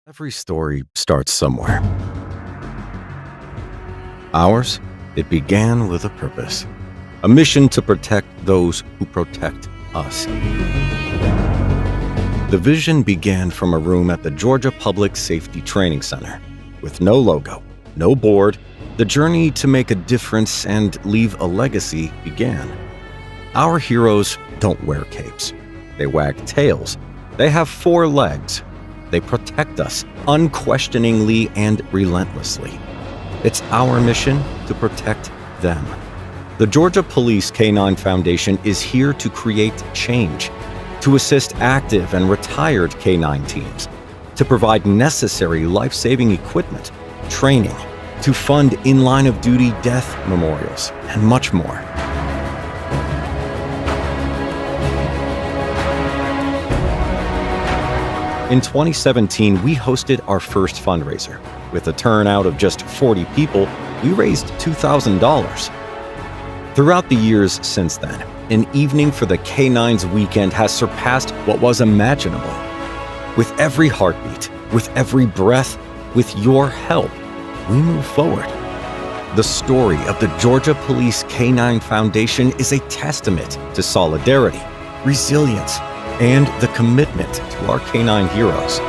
Every story starts somewhere. Ours, it began with a purpose, a mission to protect those who protect us. The vision began from a room at the Georgia Public Safety Training Center. With no logo, no board, the journey to make a difference and leave a legacy began. Our heroes don't wear capes. They wag tails. They have 4 legs. They protect us unquestioningly and relentlessly. It's our mission to protect them. The Georgia Police K-9 Foundation is here to create change, to assist active and retired K-9 teams, to provide necessary life-saving equipment, training, to fund in-line-of-duty death memorials, and much more. In 2017, we hosted our first fundraiser. With a turnout of just 40 people, we raised $2,000. Throughout the years since then, an evening for the K-9's weekend has surpassed what was imaginable. With every heartbeat, with every breath, with your help, we move forward. The story of the Georgia Police K-9 Foundation is a testament to solidarity, resilience, and the commitment to our K-9 heroes.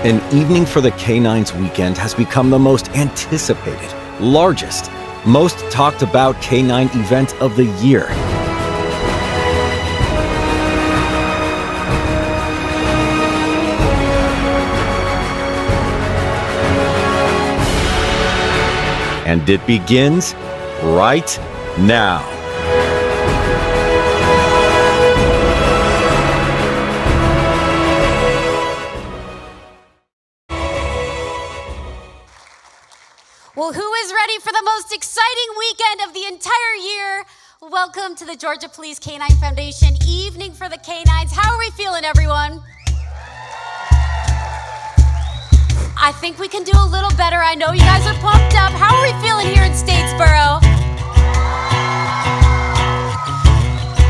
An evening for the K-9's weekend has become the most anticipated, largest, most talked about K-9 event of the year. And it begins right now. Well, who is ready for the most exciting weekend of the entire year? Welcome to the Georgia Police K-9 Foundation Evening for the K-9s. How are we feeling, everyone? I think we can do a little better. I know you guys are pumped up. How are we feeling here in Statesboro?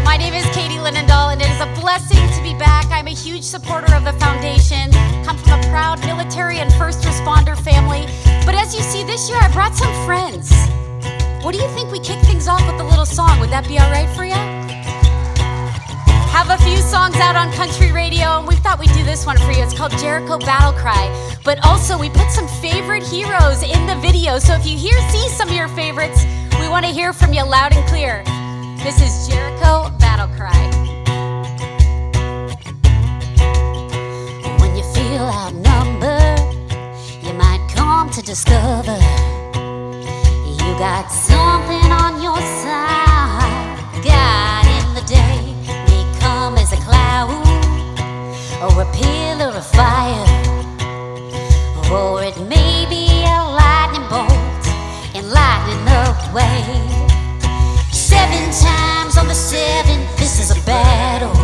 My name is Katie Linendoll, and it is a blessing to be back. I'm a huge supporter of the foundation. Come from a proud military and first responder family. But as you see, this year I brought some friends. What do you think we kick things off with a little song? Would that be all right for you? Have a few songs out on country radio, and we thought we'd do this one for you. It's called Jericho Battle Cry. But also, we put some favorite heroes in the video. So if you see some of your favorites, we want to hear from you loud and clear. This is Jericho Battle Cry. When you feel outnumbered, you might come to discover you got something on your side. God in the day may come as a cloud or a pillar of fire, or it may be a lightning bolt enlightening the way. 7 times on the 7th, this is a battle.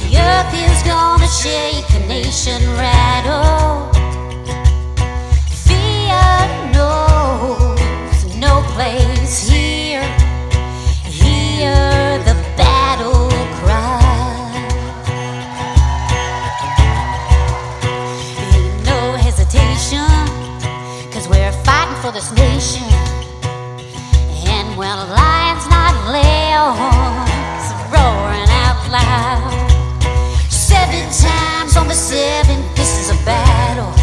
The earth is gonna shake, a nation rattle. Fear knows no place here. Hear the battle cry. Ain't no hesitation, 'cause we're fighting for this nation. And when a lion's not lions roaring out loud, 7 times on the 7th, this is a battle.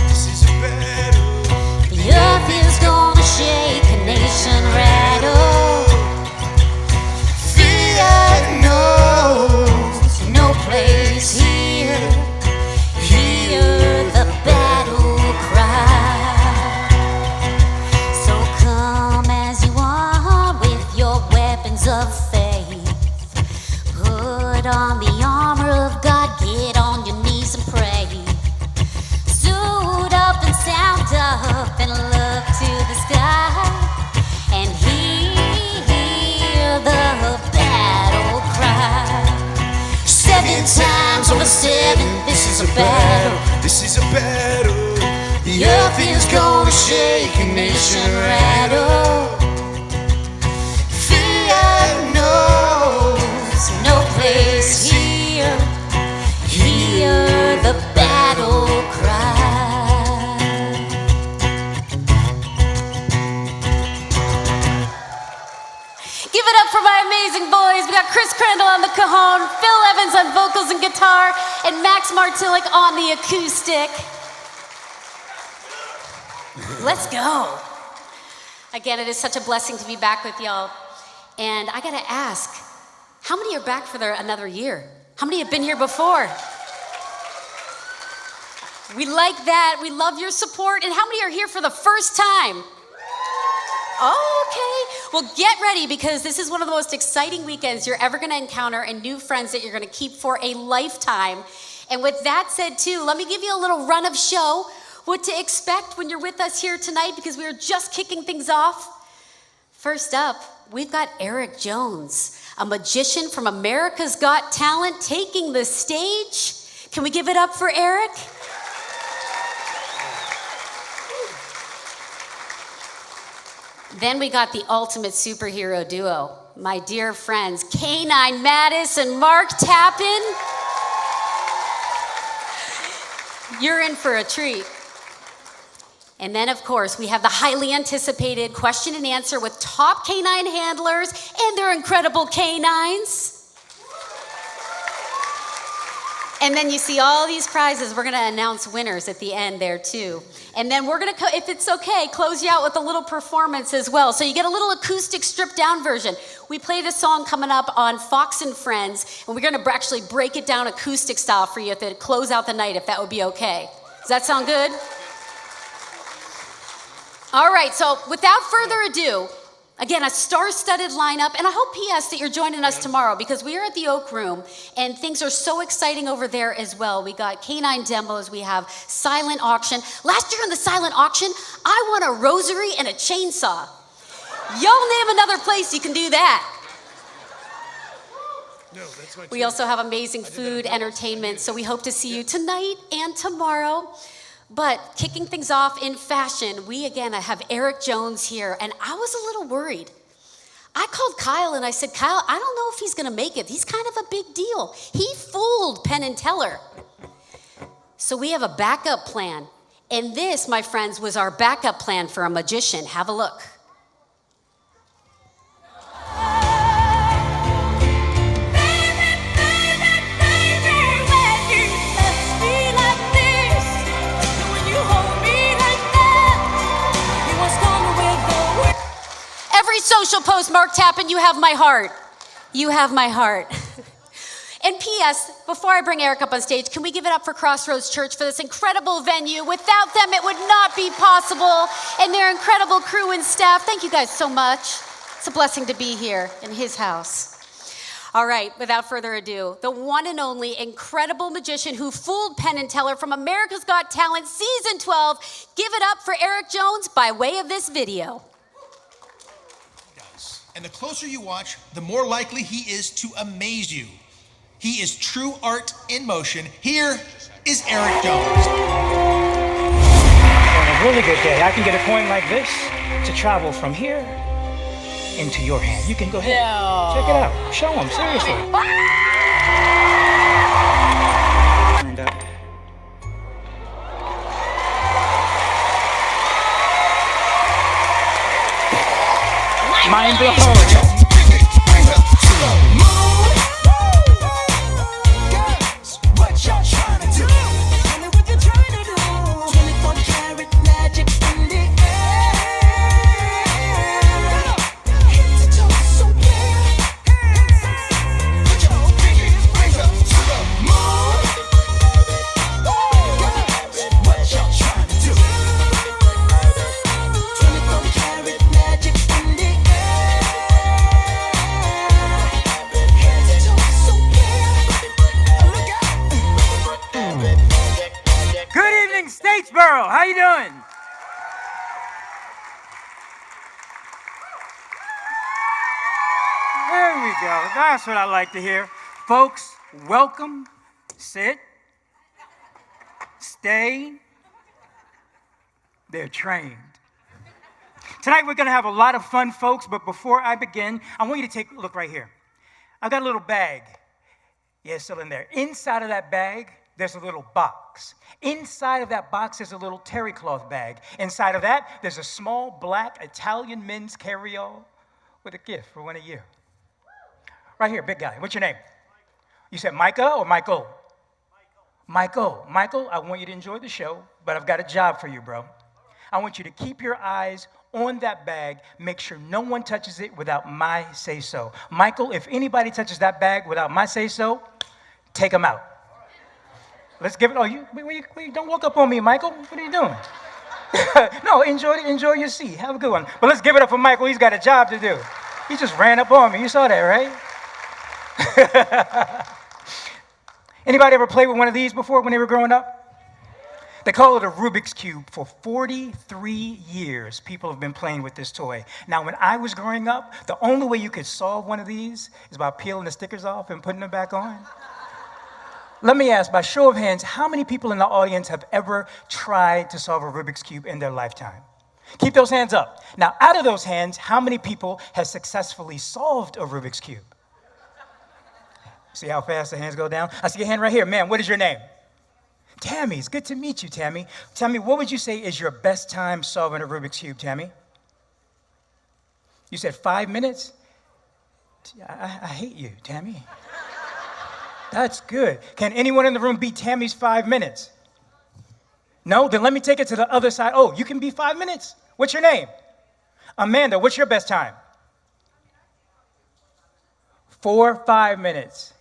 The earth is gonna shake, a nation rattle. Fear knows no place here. Hear the battle cry. So come as you are with your weapons of faith. Put on the armor of God, get on your knees and pray. Suit up and sound up and look to the sky and hear the battle cry. 7 times the 7th, this is a battle. This is a battle. The earth is gonna shake, a nation rattle. Fear knows no place here. Hear the battle cry. Give it up for my amazing boys. We got Chris Crandall on the cajon, Phil Evans on vocals and guitar, and Max Martillik on the acoustic. Let's go. Again, it is such a blessing to be back with y'all. And I gotta ask, how many are back for another year? How many have been here before? We like that. We love your support. And how many are here for the first time? Oh, okay. Well, get ready, because this is one of the most exciting weekends you're ever gonna encounter, and new friends that you're gonna keep for a lifetime. And with that said too, let me give you a little run of show, what to expect when you're with us here tonight, because we are just kicking things off. First up, we've got Eric Jones, a magician from America's Got Talent, taking the stage. Can we give it up for Eric? Then we got the ultimate superhero duo, my dear friends, K9 Mattis and Mark Tappan. You're in for a treat. And then, of course, we have the highly anticipated question and answer with top canine handlers and their incredible canines. And then you see all these prizes. We're gonna announce winners at the end there too. And then we're gonna, if it's okay, close you out with a little performance as well. So you get a little acoustic stripped down version. We played a song coming up on Fox and Friends, and we're gonna actually break it down acoustic style for you to close out the night, if that would be okay. Does that sound good? All right, so without further ado, again, a star-studded lineup, and I hope, P.S., that you're joining us tomorrow, because we are at the Oak Room, and things are so exciting over there as well. We got canine demos, we have silent auction. Last year in the silent auction, I won a rosary and a chainsaw. Y'all name another place you can do that. No, that's my We also have amazing food, entertainment, so we hope to see you tonight and tomorrow. But kicking things off in fashion, we again have Eric Jones here, and I was a little worried. I called Kyle and I said, Kyle, I don't know if he's gonna make it. He's kind of a big deal. He fooled Penn and Teller. So we have a backup plan. And this, my friends, was our backup plan for a magician. Have a look. Every social post, Mark Tappan, you have my heart. You have my heart. And P.S., before I bring Eric up on stage, can we give it up for Crossroads Church for this incredible venue? Without them, it would not be possible. And their incredible crew and staff. Thank you guys so much. It's a blessing to be here in his house. All right, without further ado, the one and only incredible magician who fooled Penn and Teller from America's Got Talent Season 12. Give it up for Eric Jones by way of this video. And the closer you watch, the more likely he is to amaze you. He is true art in motion. Here is Eric Jones. On a really good day, I can get a coin like this to travel from here into your hand. You can go ahead. Yeah. Check it out. Show him, seriously. And, mind blowing. How you doing? There we go. That's what I like to hear. Folks, welcome sit, stay. They're trained. Tonight we're going to have a lot of fun, folks, but before I begin, I want you to take a look right here. I've got a little bag. Yeah, it's still in there. Inside of that bag, there's a little box. Inside of that box, there's a little terry cloth bag. Inside of that, there's a small black Italian men's carry-all with a gift for one of you. Right here, big guy. What's your name? You said Micah or Michael? Michael. Michael, I want you to enjoy the show, but I've got a job for you, bro. I want you to keep your eyes on that bag. Make sure no one touches it without my say-so. Michael, if anybody touches that bag without my say-so, take them out. Let's give it. Oh, you don't walk up on me, Michael. What are you doing? No, enjoy your seat. Have a good one. But let's give it up for Michael. He's got a job to do. He just ran up on me. You saw that, right? Anybody ever played with one of these before when they were growing up? They call it a Rubik's Cube. For 43 years, people have been playing with this toy. Now, when I was growing up, the only way you could solve one of these is by peeling the stickers off and putting them back on. Let me ask, by show of hands, how many people in the audience have ever tried to solve a Rubik's Cube in their lifetime? Keep those hands up. Now, out of those hands, how many people have successfully solved a Rubik's Cube? See how fast the hands go down? I see your hand right here. Man, what is your name? Tammy. It's good to meet you, Tammy. Tammy, what would you say is your best time solving a Rubik's Cube, Tammy? You said 5 minutes? I hate you, Tammy. That's good. Can anyone in the room beat Tammy's 5 minutes? No? Then let me take it to the other side. Oh, you can beat 5 minutes? What's your name? Amanda, what's your best time? 4 or 5 minutes.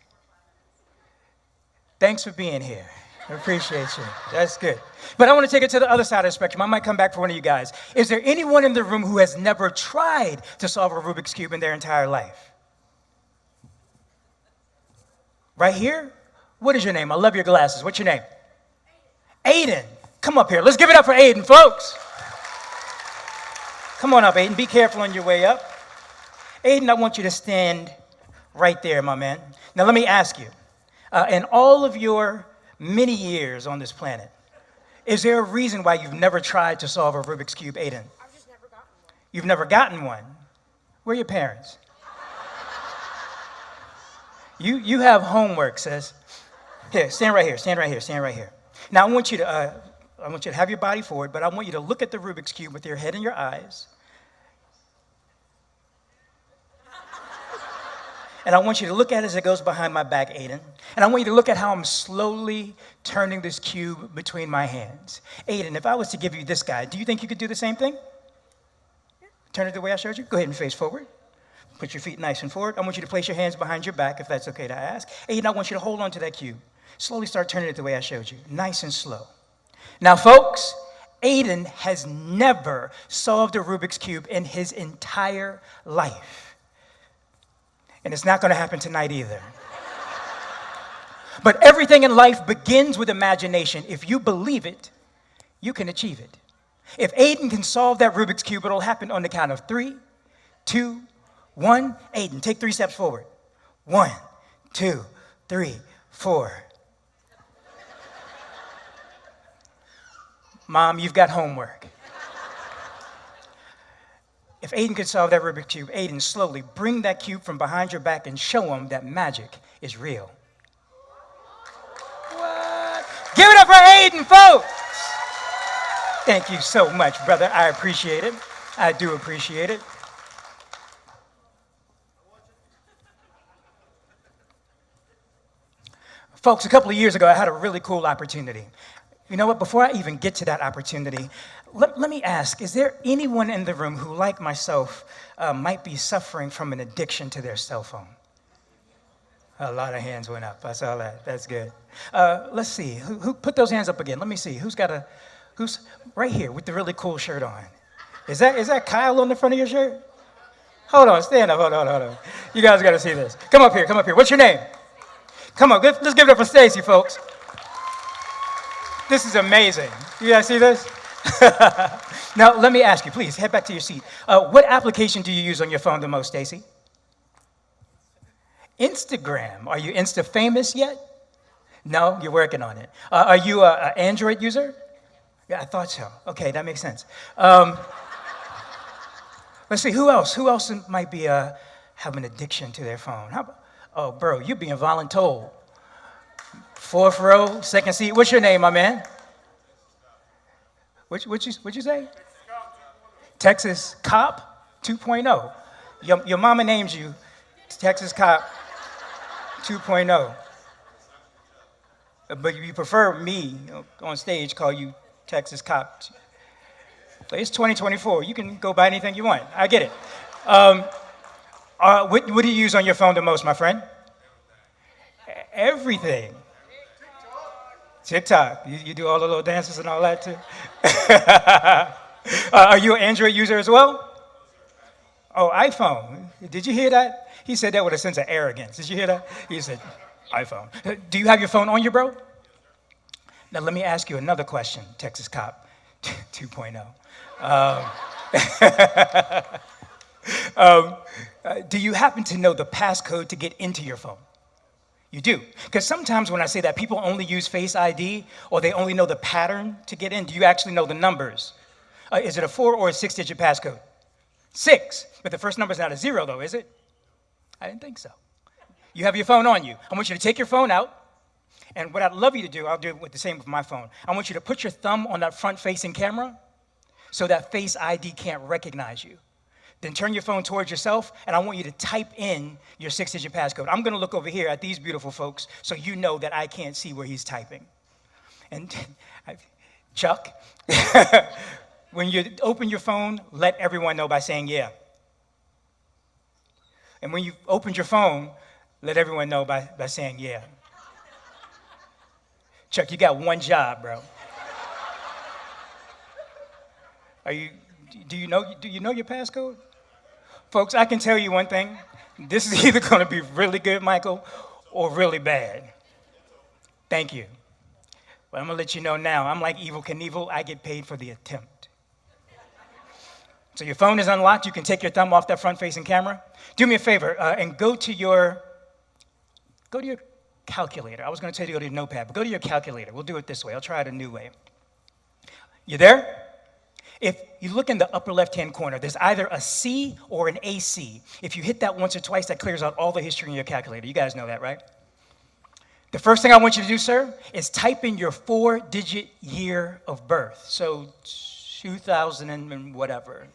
Thanks for being here. I appreciate you. That's good. But I want to take it to the other side of the spectrum. I might come back for one of you guys. Is there anyone in the room who has never tried to solve a Rubik's Cube in their entire life? Right here? What is your name? I love your glasses. What's your name? Aiden. Come up here. Let's give it up for Aiden, folks. Come on up, Aiden. Be careful on your way up. Aiden, I want you to stand right there, my man. Now, let me ask you. In all of your many years on this planet, is there a reason why you've never tried to solve a Rubik's Cube, Aiden? I've just never gotten one. You've never gotten one? Where are your parents? You have homework, sis. Here, stand right here, stand right here, stand right here. Now, I want you to have your body forward, but I want you to look at the Rubik's Cube with your head and your eyes. And I want you to look at it as it goes behind my back, Aiden. And I want you to look at how I'm slowly turning this cube between my hands. Aiden, if I was to give you this guy, do you think you could do the same thing? Turn it the way I showed you. Go ahead and face forward. Put your feet nice and forward. I want you to place your hands behind your back, if that's okay to ask. Aiden, I want you to hold on to that cube. Slowly start turning it the way I showed you. Nice and slow. Now, folks, Aiden has never solved a Rubik's Cube in his entire life. And it's not going to happen tonight either. But everything in life begins with imagination. If you believe it, you can achieve it. If Aiden can solve that Rubik's Cube, it'll happen on the count of 3, 2, 1. Aiden, take 3 steps forward. 1, 2, 3, 4. Mom, you've got homework. If Aiden could solve that Rubik's Cube, Aiden, slowly bring that cube from behind your back and show him that magic is real. What? Give it up for Aiden, folks! Thank you so much, brother. I appreciate it. I do appreciate it. Folks, a couple of years ago, I had a really cool opportunity. You know what? Before I even get to that opportunity, let me ask, is there anyone in the room who, like myself, might be suffering from an addiction to their cell phone? A lot of hands went up. I saw that. That's good. Let's see. Who put those hands up again? Let me see. Who's right here with the really cool shirt on? Is that Kyle on the front of your shirt? Hold on. Stand up. Hold on. You guys got to see this. Come up here. What's your name? Come on. Let's give it up for Stacy, folks. This is amazing. You guys see this? Now, let me ask you, please, head back to your seat. What application do you use on your phone the most, Stacy? Instagram. Are you Insta famous yet? No, you're working on it. Are you an Android user? Yeah, I thought so. Okay, that makes sense. Let's see, who else? Who else might be have an addiction to their phone? Oh, bro, you're being voluntold. Fourth row, second seat. What's your name, my man? What'd you say? Texas Cop 2.0. Your mama named you Texas Cop 2.0. But you prefer me on stage call you Texas Cop. But it's 2024. You can go buy anything you want. I get it. What do you use on your phone the most, my friend? Everything. TikTok. You do all the little dances and all that too? Are you an Android user as well? Oh, iPhone. Did you hear that? He said that with a sense of arrogance. Did you hear that? He said, iPhone. Do you have your phone on you, bro? Now, let me ask you another question, Texas Cop 2.0. Do you happen to know the passcode to get into your phone? You do. Because sometimes when I say that, people only use Face ID or they only know the pattern to get in. Do you actually know the numbers? Is it a 4 or a 6-digit passcode? 6. But the first number is not a 0, though, is it? I didn't think so. You have your phone on you. I want you to take your phone out. And what I'd love you to do, I'll do it with the same with my phone. I want you to put your thumb on that front-facing camera so that Face ID can't recognize you. Then turn your phone towards yourself, and I want you to type in your 6-digit passcode. I'm going to look over here at these beautiful folks so you know that I can't see where he's typing. And Chuck, when you open your phone, let everyone know by saying yeah. And when you opened your phone, let everyone know by saying yeah. Chuck, you got one job, bro. Do you know your passcode? Folks, I can tell you one thing. This is either going to be really good, Michael, or really bad. Thank you. But I'm going to let you know now, I'm like Evel Knievel. I get paid for the attempt. So your phone is unlocked. You can take your thumb off that front-facing camera. Do me a favor and go to your calculator. I was going to tell you to go to your notepad, but go to your calculator. We'll do it this way. I'll try it a new way. You there? If you look in the upper left-hand corner, there's either a C or an AC. If you hit that once or twice, that clears out all the history in your calculator. You guys know that, right? The first thing I want you to do, sir, is type in your 4-digit year of birth. So 2000 and whatever.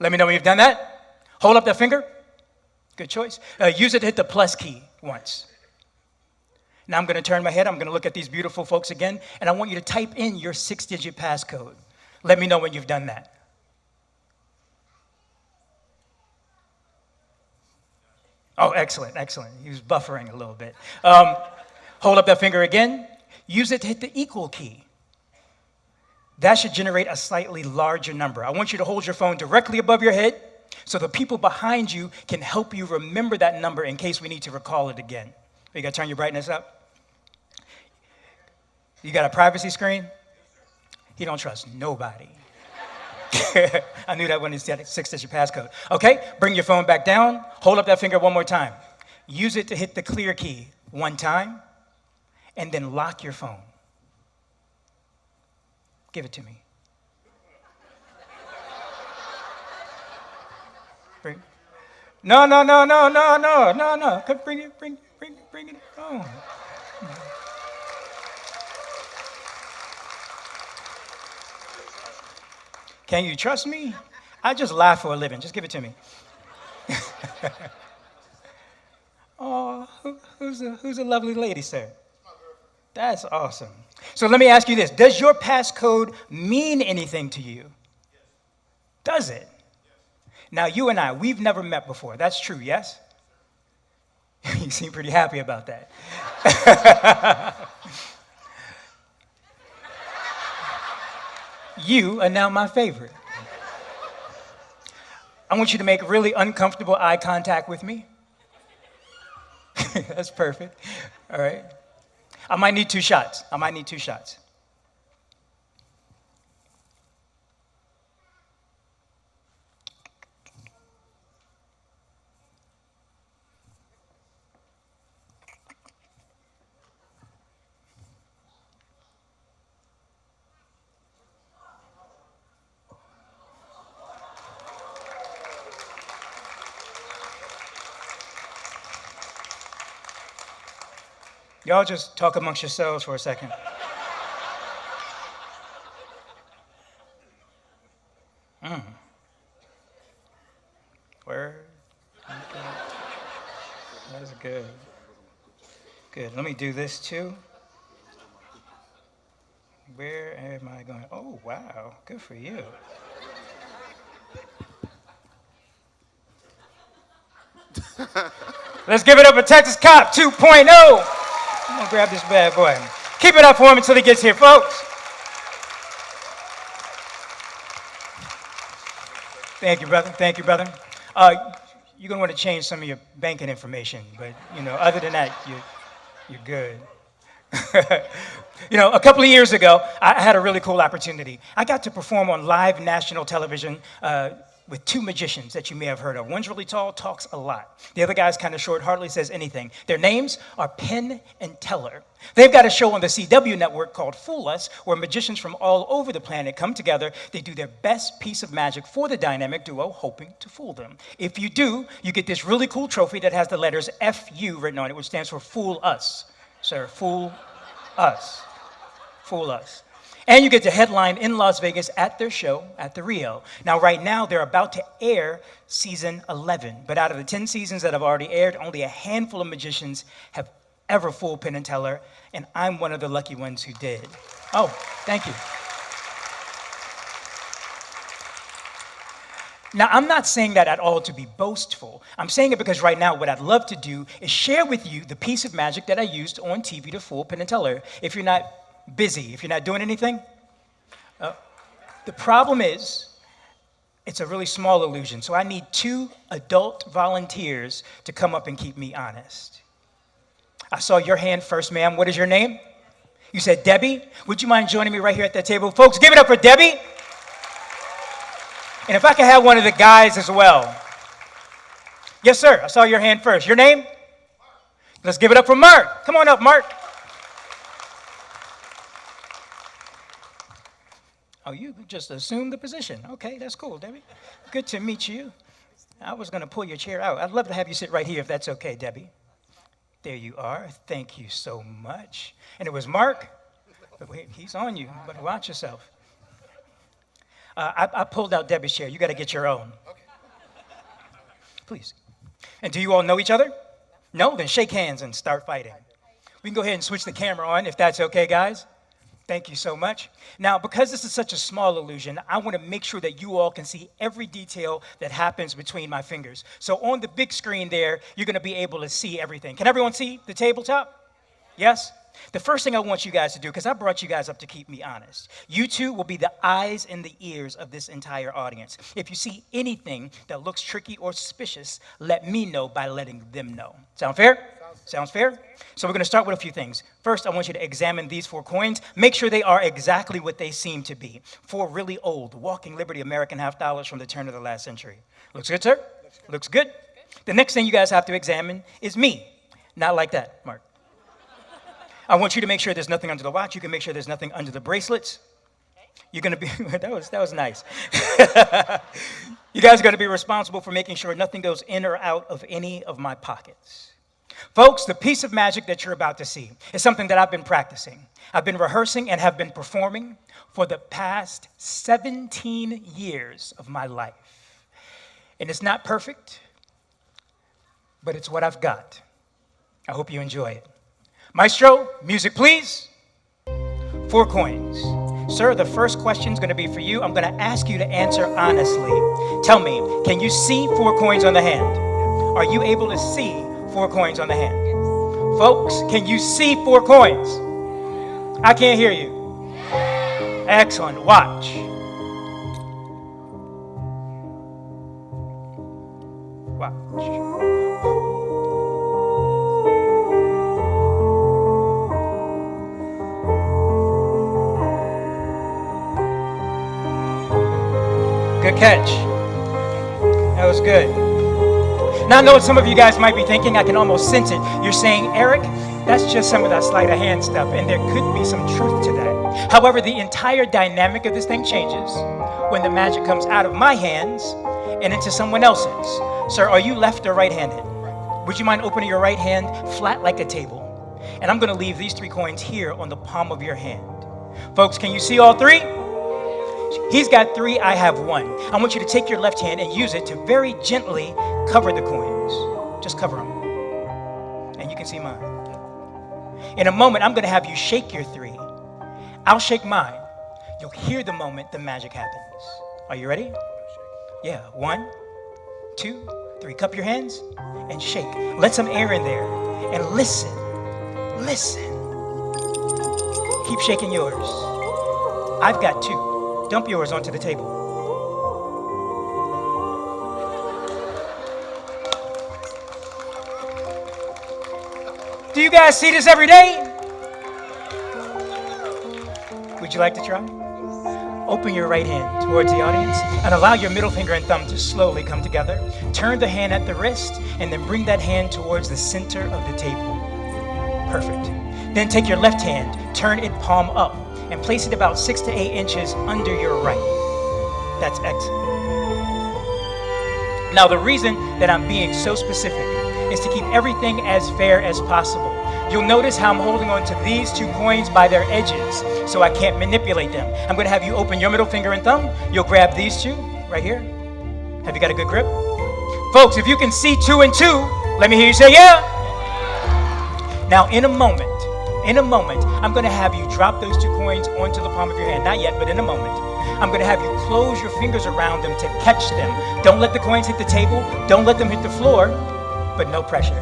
Let me know when you've done that. Hold up that finger. Good choice. Use it to hit the plus key once. Now I'm going to turn my head. I'm going to look at these beautiful folks again, and I want you to type in your 6-digit passcode. Let me know when you've done that. Oh, excellent, excellent. He was buffering a little bit. Hold up that finger again. Use it to hit the equal key. That should generate a slightly larger number. I want you to hold your phone directly above your head so the people behind you can help you remember that number in case we need to recall it again. You got to turn your brightness up. You got a privacy screen? He don't trust nobody. I knew that when he said 6-digit passcode. Okay, bring your phone back down. Hold up that finger one more time. Use it to hit the clear key one time, and then lock your phone. Give it to me. Bring. No. Come bring it home. Can you trust me? I just laugh for a living. Just give it to me. Oh, who's a lovely lady, sir? That's awesome. So let me ask you this. Does your passcode mean anything to you? Does it? Now, you and I, we've never met before. That's true, yes? You seem pretty happy about that. You are now my favorite. I want you to make really uncomfortable eye contact with me. That's perfect. All right. I might need 2 shots. Y'all just talk amongst yourselves for a second. Word. Okay. That's good. Good. Let me do this too. Where am I going? Oh, wow. Good for you. Let's give it up for Texas Cop 2.0. I'm going to grab this bad boy. Keep it up for him until he gets here, folks. Thank you, brother. Thank you, brother. You're going to want to change some of your banking information, but, other than that, you're good. A couple of years ago, I had a really cool opportunity. I got to perform on live national television with two magicians that you may have heard of. One's really tall, talks a lot. The other guy's kind of short, hardly says anything. Their names are Penn and Teller. They've got a show on the CW network called Fool Us, where magicians from all over the planet come together. They do their best piece of magic for the dynamic duo, hoping to fool them. If you do, you get this really cool trophy that has the letters FU written on it, which stands for Fool Us. Sir, Fool Us. Fool Us. And you get to headline in Las Vegas at their show at the Rio. Now, right now, they're about to air season 11. But out of the 10 seasons that have already aired, only a handful of magicians have ever fooled Penn and Teller, and I'm one of the lucky ones who did. Oh, thank you. Now, I'm not saying that at all to be boastful. I'm saying it because right now what I'd love to do is share with you the piece of magic that I used on TV to fool Penn and Teller. If you're not busy, if you're not doing anything, the problem is it's a really small illusion. So I need 2 adult volunteers to come up and keep me honest. I saw your hand first, ma'am. What is your name? You said Debbie. Would you mind joining me right here at that table? Folks, give it up for Debbie. And if I could have one of the guys as well. Yes, sir. I saw your hand first. Your name? Let's give it up for Mark. Come on up, Mark. Oh, you just assumed the position. Okay, that's cool, Debbie. Good to meet you. I was going to pull your chair out. I'd love to have you sit right here if that's okay, Debbie. There you are. Thank you so much. And it was Mark. But wait, he's on you, but watch yourself. I pulled out Debbie's chair. You got to get your own. Okay. Please. And do you all know each other? No? Then shake hands and start fighting. We can go ahead and switch the camera on if that's okay, guys. Thank you so much. Now, because this is such a small illusion, I want to make sure that you all can see every detail that happens between my fingers. So on the big screen there, you're going to be able to see everything. Can everyone see the tabletop? Yes? The first thing I want you guys to do, because I brought you guys up to keep me honest, you two will be the eyes and the ears of this entire audience. If you see anything that looks tricky or suspicious, let me know by letting them know. Sound fair? Sounds fair? So we're going to start with a few things. First, I want you to examine these 4 coins. Make sure they are exactly what they seem to be. 4 really old, walking Liberty American half dollars from the turn of the last century. Looks good, sir? Looks good. The next thing you guys have to examine is me. Not like that, Mark. I want you to make sure there's nothing under the watch. You can make sure there's nothing under the bracelets. You're going to be, that was nice. You guys are going to be responsible for making sure nothing goes in or out of any of my pockets. Folks, the piece of magic that you're about to see is something that I've been practicing. I've been rehearsing and have been performing for the past 17 years of my life. And it's not perfect, but it's what I've got. I hope you enjoy it. Maestro, music please. 4 coins. Sir, the first question is going to be for you. I'm going to ask you to answer honestly. Tell me, can you see 4 coins on the hand? Are you able to see 4 coins on the hand? Yes. Folks, can you see 4 coins? I can't hear you. Excellent. Watch. Watch. Good catch. That was good. Now I know what some of you guys might be thinking. I can almost sense it. You're saying, Eric, that's just some of that sleight of hand stuff, and there could be some truth to that. However, the entire dynamic of this thing changes when the magic comes out of my hands and into someone else's. Sir, are you left or right-handed? Would you mind opening your right hand flat like a table? And I'm gonna leave these 3 coins here on the palm of your hand. Folks, can you see all 3? He's got 3, I have 1. I want you to take your left hand and use it to very gently cover the coins. Just cover them. And you can see mine. In a moment, I'm gonna have you shake your 3. I'll shake mine. You'll hear the moment the magic happens. Are you ready? Yeah, 1, 2, 3. Cup your hands and shake. Let some air in there and listen. Listen. Keep shaking yours. I've got 2. Dump yours onto the table. Do you guys see this every day? Would you like to try? Open your right hand towards the audience and allow your middle finger and thumb to slowly come together. Turn the hand at the wrist and then bring that hand towards the center of the table. Perfect. Then take your left hand, turn it palm up, and place it about 6 to 8 inches under your right. That's excellent. Now, the reason that I'm being so specific is to keep everything as fair as possible. You'll notice how I'm holding on to these 2 coins by their edges, so I can't manipulate them. I'm gonna have you open your middle finger and thumb. You'll grab these 2 right here. Have you got a good grip? Folks, if you can see 2 and 2, let me hear you say yeah. Now, in a moment, I'm gonna have you drop those 2 coins onto the palm of your hand. Not yet, but in a moment. I'm gonna have you close your fingers around them to catch them. Don't let the coins hit the table. Don't let them hit the floor, but no pressure.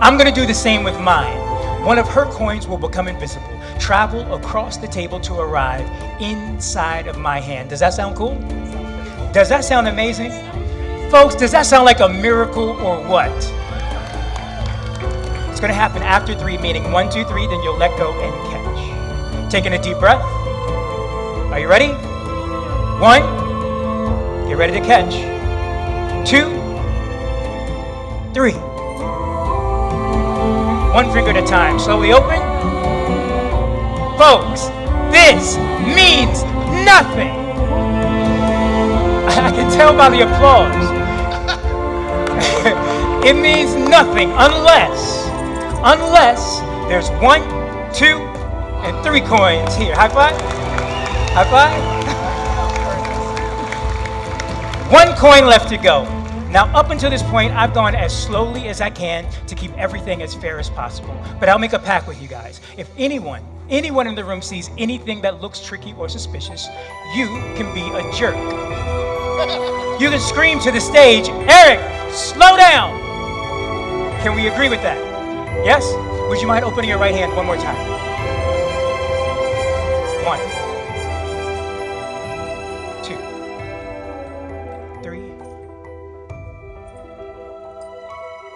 I'm gonna do the same with mine. One of her coins will become invisible, travel across the table to arrive inside of my hand. Does that sound cool? Does that sound amazing? Folks, does that sound like a miracle or what? It's gonna happen after 3, meaning 1, 2, 3, then you'll let go and catch. Taking a deep breath. Are you ready? 1, get ready to catch. 2, 3. 1 finger at a time, slowly open. Folks, this means nothing. I can tell by the applause. It means nothing unless there's 1, 2, and 3 coins here. High five. High five. 1 coin left to go. Now, up until this point, I've gone as slowly as I can to keep everything as fair as possible. But I'll make a pact with you guys. If anyone in the room sees anything that looks tricky or suspicious, you can be a jerk. You can scream to the stage, Eric, slow down. Can we agree with that? Yes? Would you mind opening your right hand one more time? 1, 2, 3,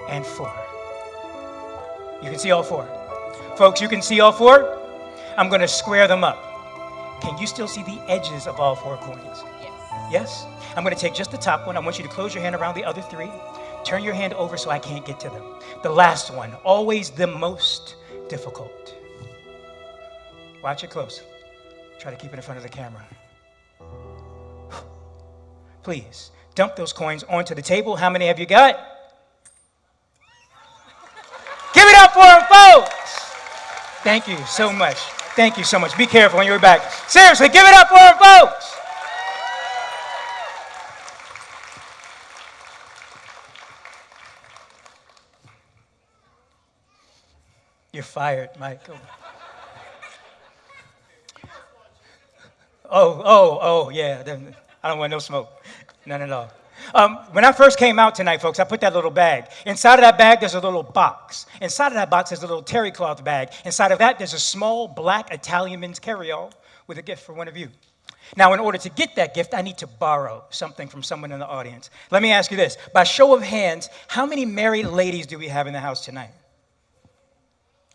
and 4. You can see all 4. Folks, you can see all 4? I'm going to square them up. Can you still see the edges of all 4 coins? Yes. Yes? I'm going to take just the top one. I want you to close your hand around the other 3. Turn your hand over so I can't get to them. The last one, always the most difficult. Watch it close. Try to keep it in front of the camera. Please, dump those coins onto the table. How many have you got? Give it up for them, folks! Thank you so much. Thank you so much. Be careful on your way back. Seriously, give it up for them, folks! You're fired, Mike. Oh, yeah. I don't want no smoke. None at all. When I first came out tonight, folks, I put that little bag. Inside of that bag, there's a little box. Inside of that box, there's a little terry cloth bag. Inside of that, there's a small black Italian men's carry-all with a gift for one of you. Now, in order to get that gift, I need to borrow something from someone in the audience. Let me ask you this. By show of hands, how many married ladies do we have in the house tonight?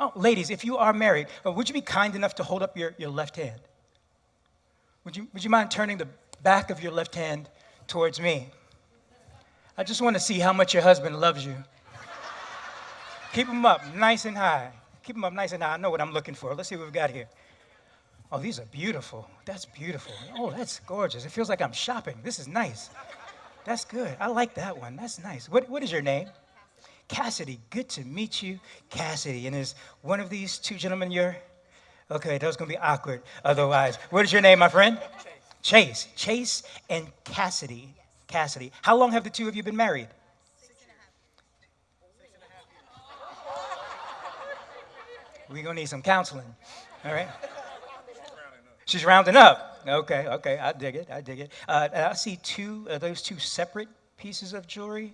Oh, ladies, if you are married, would you be kind enough to hold up your left hand? Would you mind turning the back of your left hand towards me? I just want to see how much your husband loves you. Keep them up nice and high. Keep them up nice and high. I know what I'm looking for. Let's see what we've got here. Oh, these are beautiful. That's beautiful. Oh, that's gorgeous. It feels like I'm shopping. This is nice. That's good. I like that one. That's nice. What is your name? Cassidy, good to meet you. Cassidy, and is one of these two gentlemen your... Okay, that was going to be awkward otherwise. What is your name, my friend? Chase. Chase and Cassidy. Cassidy. How long have the two of you been married? 6.5 years. We're going to need some counseling. All right? She's rounding up. Okay, I dig it. I see those two separate pieces of jewelry.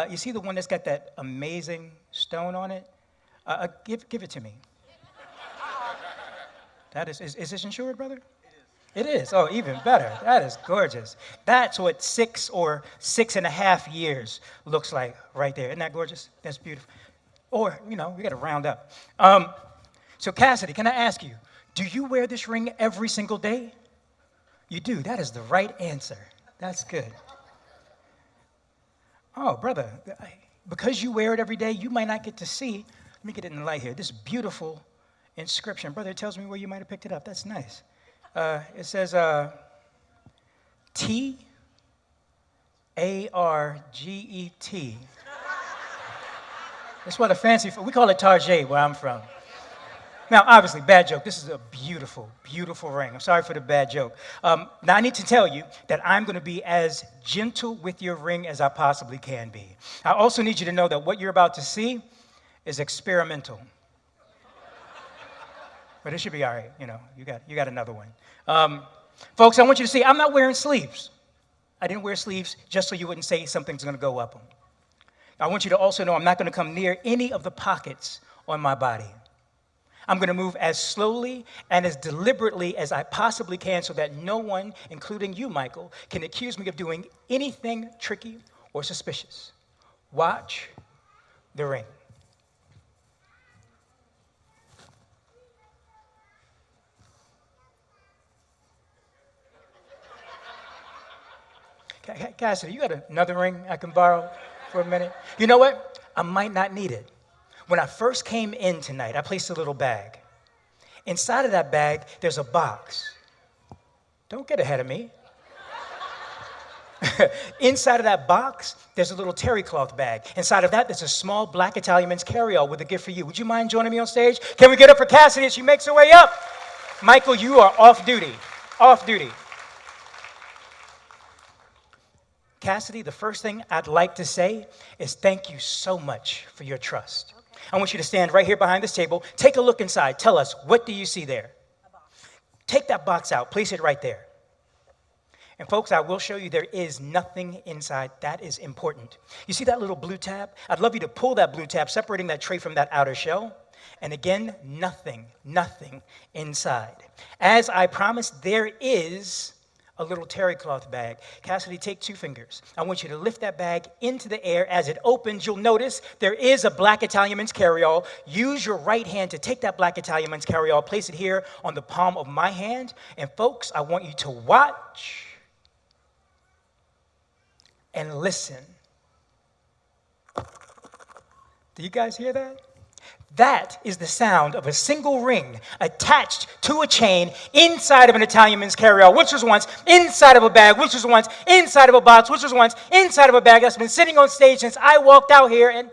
You see the one that's got that amazing stone on it? Give it to me. That is this insured, brother? It is. Oh, even better. That is gorgeous. That's what 6 or 6.5 years looks like right there. Isn't that gorgeous? That's beautiful. Or, we got to round up. So Cassidy, can I ask you, do you wear this ring every single day? You do. That is the right answer. That's good. Oh, brother, because you wear it every day, you might not get to see, let me get it in the light here, this beautiful inscription. Brother, it tells me where you might have picked it up. That's nice. It says T-A-R-G-E-T. That's what a fancy, we call it Target where I'm from. Now, obviously, bad joke. This is a beautiful, beautiful ring. I'm sorry for the bad joke. Now, I need to tell you that I'm going to be as gentle with your ring as I possibly can be. I also need you to know that what you're about to see is experimental. But it should be all right. You got another one. Folks, I want you to see, I'm not wearing sleeves. I didn't wear sleeves just so you wouldn't say something's going to go up them. I want you to also know I'm not going to come near any of the pockets on my body. I'm going to move as slowly and as deliberately as I possibly can so that no one, including you, Michael, can accuse me of doing anything tricky or suspicious. Watch the ring. Cassidy, you got another ring I can borrow for a minute? You know what? I might not need it. When I first came in tonight, I placed a little bag. Inside of that bag, there's a box. Don't get ahead of me. Inside of that box, there's a little terry cloth bag. Inside of that, there's a small black Italian men's carry-all with a gift for you. Would you mind joining me on stage? Can we get up for Cassidy as she makes her way up? Michael, you are off duty. Off duty. Cassidy, the first thing I'd like to say is thank you so much for your trust. I want you to stand right here behind this table. Take a look inside. Tell us, what do you see there? A box. Take that box out. Place it right there. And folks, I will show you there is nothing inside. That is important. You see that little blue tab? I'd love you to pull that blue tab, separating that tray from that outer shell. And again, nothing inside. As I promised, there is a little terry cloth bag. Cassidy, take 2 fingers. I want you to lift that bag into the air. As it opens, you'll notice there is a black Italian men's carry-all. Use your right hand to take that black Italian men's carry-all. Place it here on the palm of my hand. And folks, I want you to watch and listen. Do you guys hear that? That is the sound of a single ring attached to a chain inside of an Italian men's carry-all, which was once inside of a bag, which was once inside of a box, which was once inside of a bag that's been sitting on stage since I walked out here, and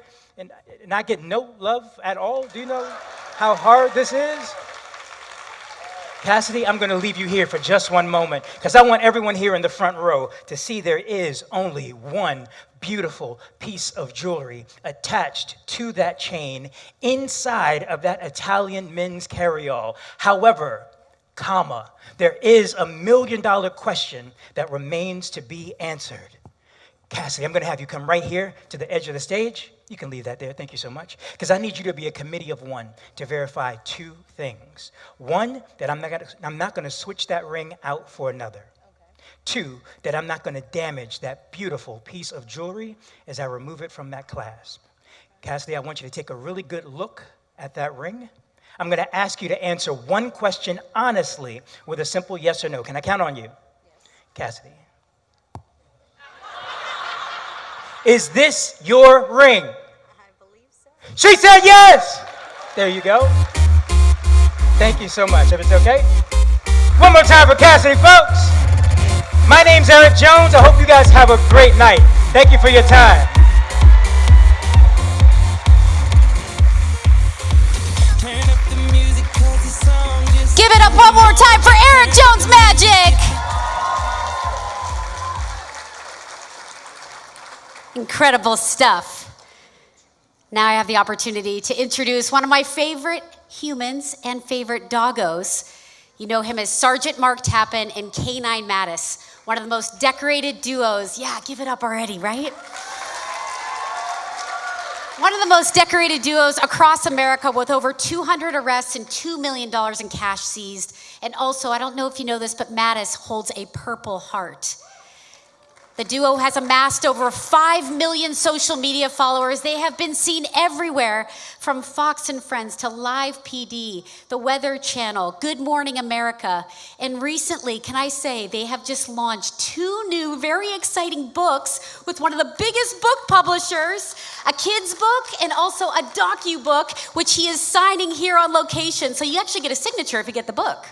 I get no love at all. Do you know how hard this is? Cassidy, I'm going to leave you here for just one moment because I want everyone here in the front row to see there is only one beautiful piece of jewelry attached to that chain inside of that Italian men's carry-all. However, there is a $1 million question that remains to be answered. Cassidy, I'm going to have you come right here to the edge of the stage. You can leave that there. Thank you so much. Because I need you to be a committee of one to verify 2 things. One, that I'm not going to switch that ring out for another. Okay. 2, that I'm not going to damage that beautiful piece of jewelry as I remove it from that clasp. Cassidy, I want you to take a really good look at that ring. I'm going to ask you to answer one question honestly with a simple yes or no. Can I count on you? Yes. Cassidy. Is this your ring? I believe so. She said yes! There you go. Thank you so much. If it's okay. One more time for Cassidy, folks. My name's Eric Jones. I hope you guys have a great night. Thank you for your time. One more time for Eric Jones Magic. Incredible stuff. Now I have the opportunity to introduce one of my favorite humans and favorite doggos. You know him as Sergeant Mark Tappan and K9 Mattis, one of the most decorated duos. Yeah, give it up already, right? One of the most decorated duos across America with over 200 arrests and $2 million in cash seized. And also, I don't know if you know this, but Mattis holds a Purple Heart. The duo has amassed over 5 million social media followers. They have been seen everywhere, from Fox and Friends to Live PD, The Weather Channel, Good Morning America. And recently, can I say, they have just launched 2 new, very exciting books with one of the biggest book publishers, a kid's book and also a docu-book, which he is signing here on location. So you actually get a signature if you get the book.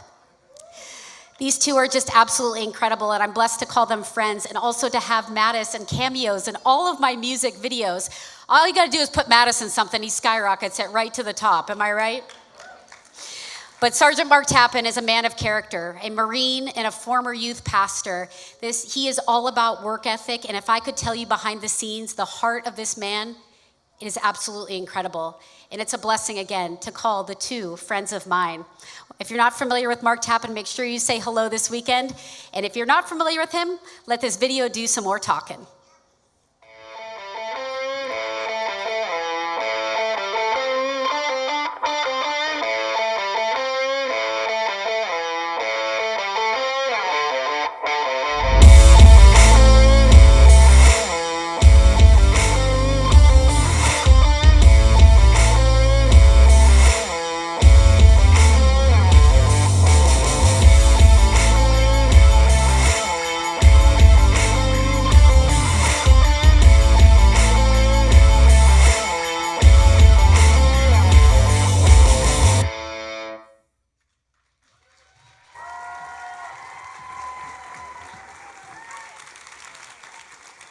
These 2 are just absolutely incredible, and I'm blessed to call them friends, and also to have Mattis and cameos in all of my music videos. All you gotta do is put Mattis in something, he skyrockets it right to the top, am I right? But Sergeant Mark Tappan is a man of character, a Marine and a former youth pastor. He is all about work ethic, and if I could tell you behind the scenes, the heart of this man, it is absolutely incredible. And it's a blessing, again, to call the 2 friends of mine. If you're not familiar with Mark Tappan, make sure you say hello this weekend. And if you're not familiar with him, let this video do some more talking.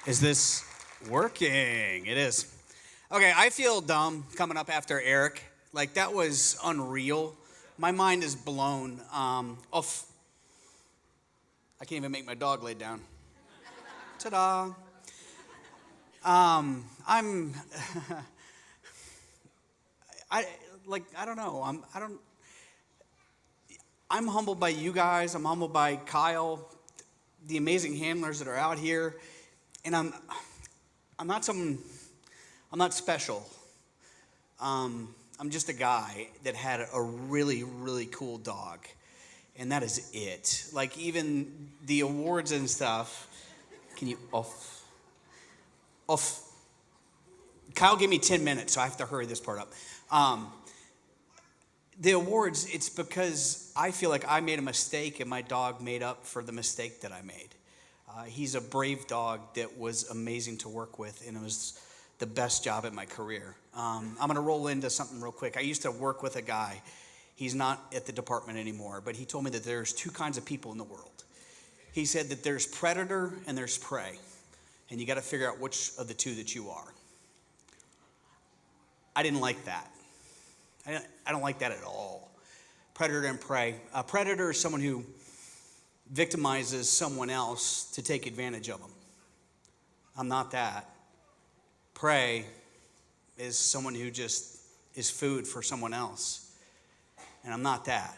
Is this working? It is. Okay, I feel dumb coming up after Eric. Like, that was unreal. My mind is blown off. I can't even make my dog lay down. Ta-da. I don't know. I'm humbled by you guys. I'm humbled by Kyle, the amazing handlers that are out here. And I'm not special. I'm just a guy that had a really, really cool dog. And that is it. Like, even the awards and stuff. Can you off? Kyle gave me 10 minutes, so I have to hurry this part up. The awards, it's because I feel like I made a mistake and my dog made up for the mistake that I made. He's a brave dog that was amazing to work with, and it was the best job at my career. I'm going to roll into something real quick. I used to work with a guy. He's not at the department anymore, but he told me that there's 2 kinds of people in the world. He said that there's predator and there's prey, and you got to figure out which of the 2 that you are. I didn't like that. I don't like that at all. Predator and prey. A predator is someone who victimizes someone else to take advantage of them. I'm not that. Prey is someone who just is food for someone else. And I'm not that.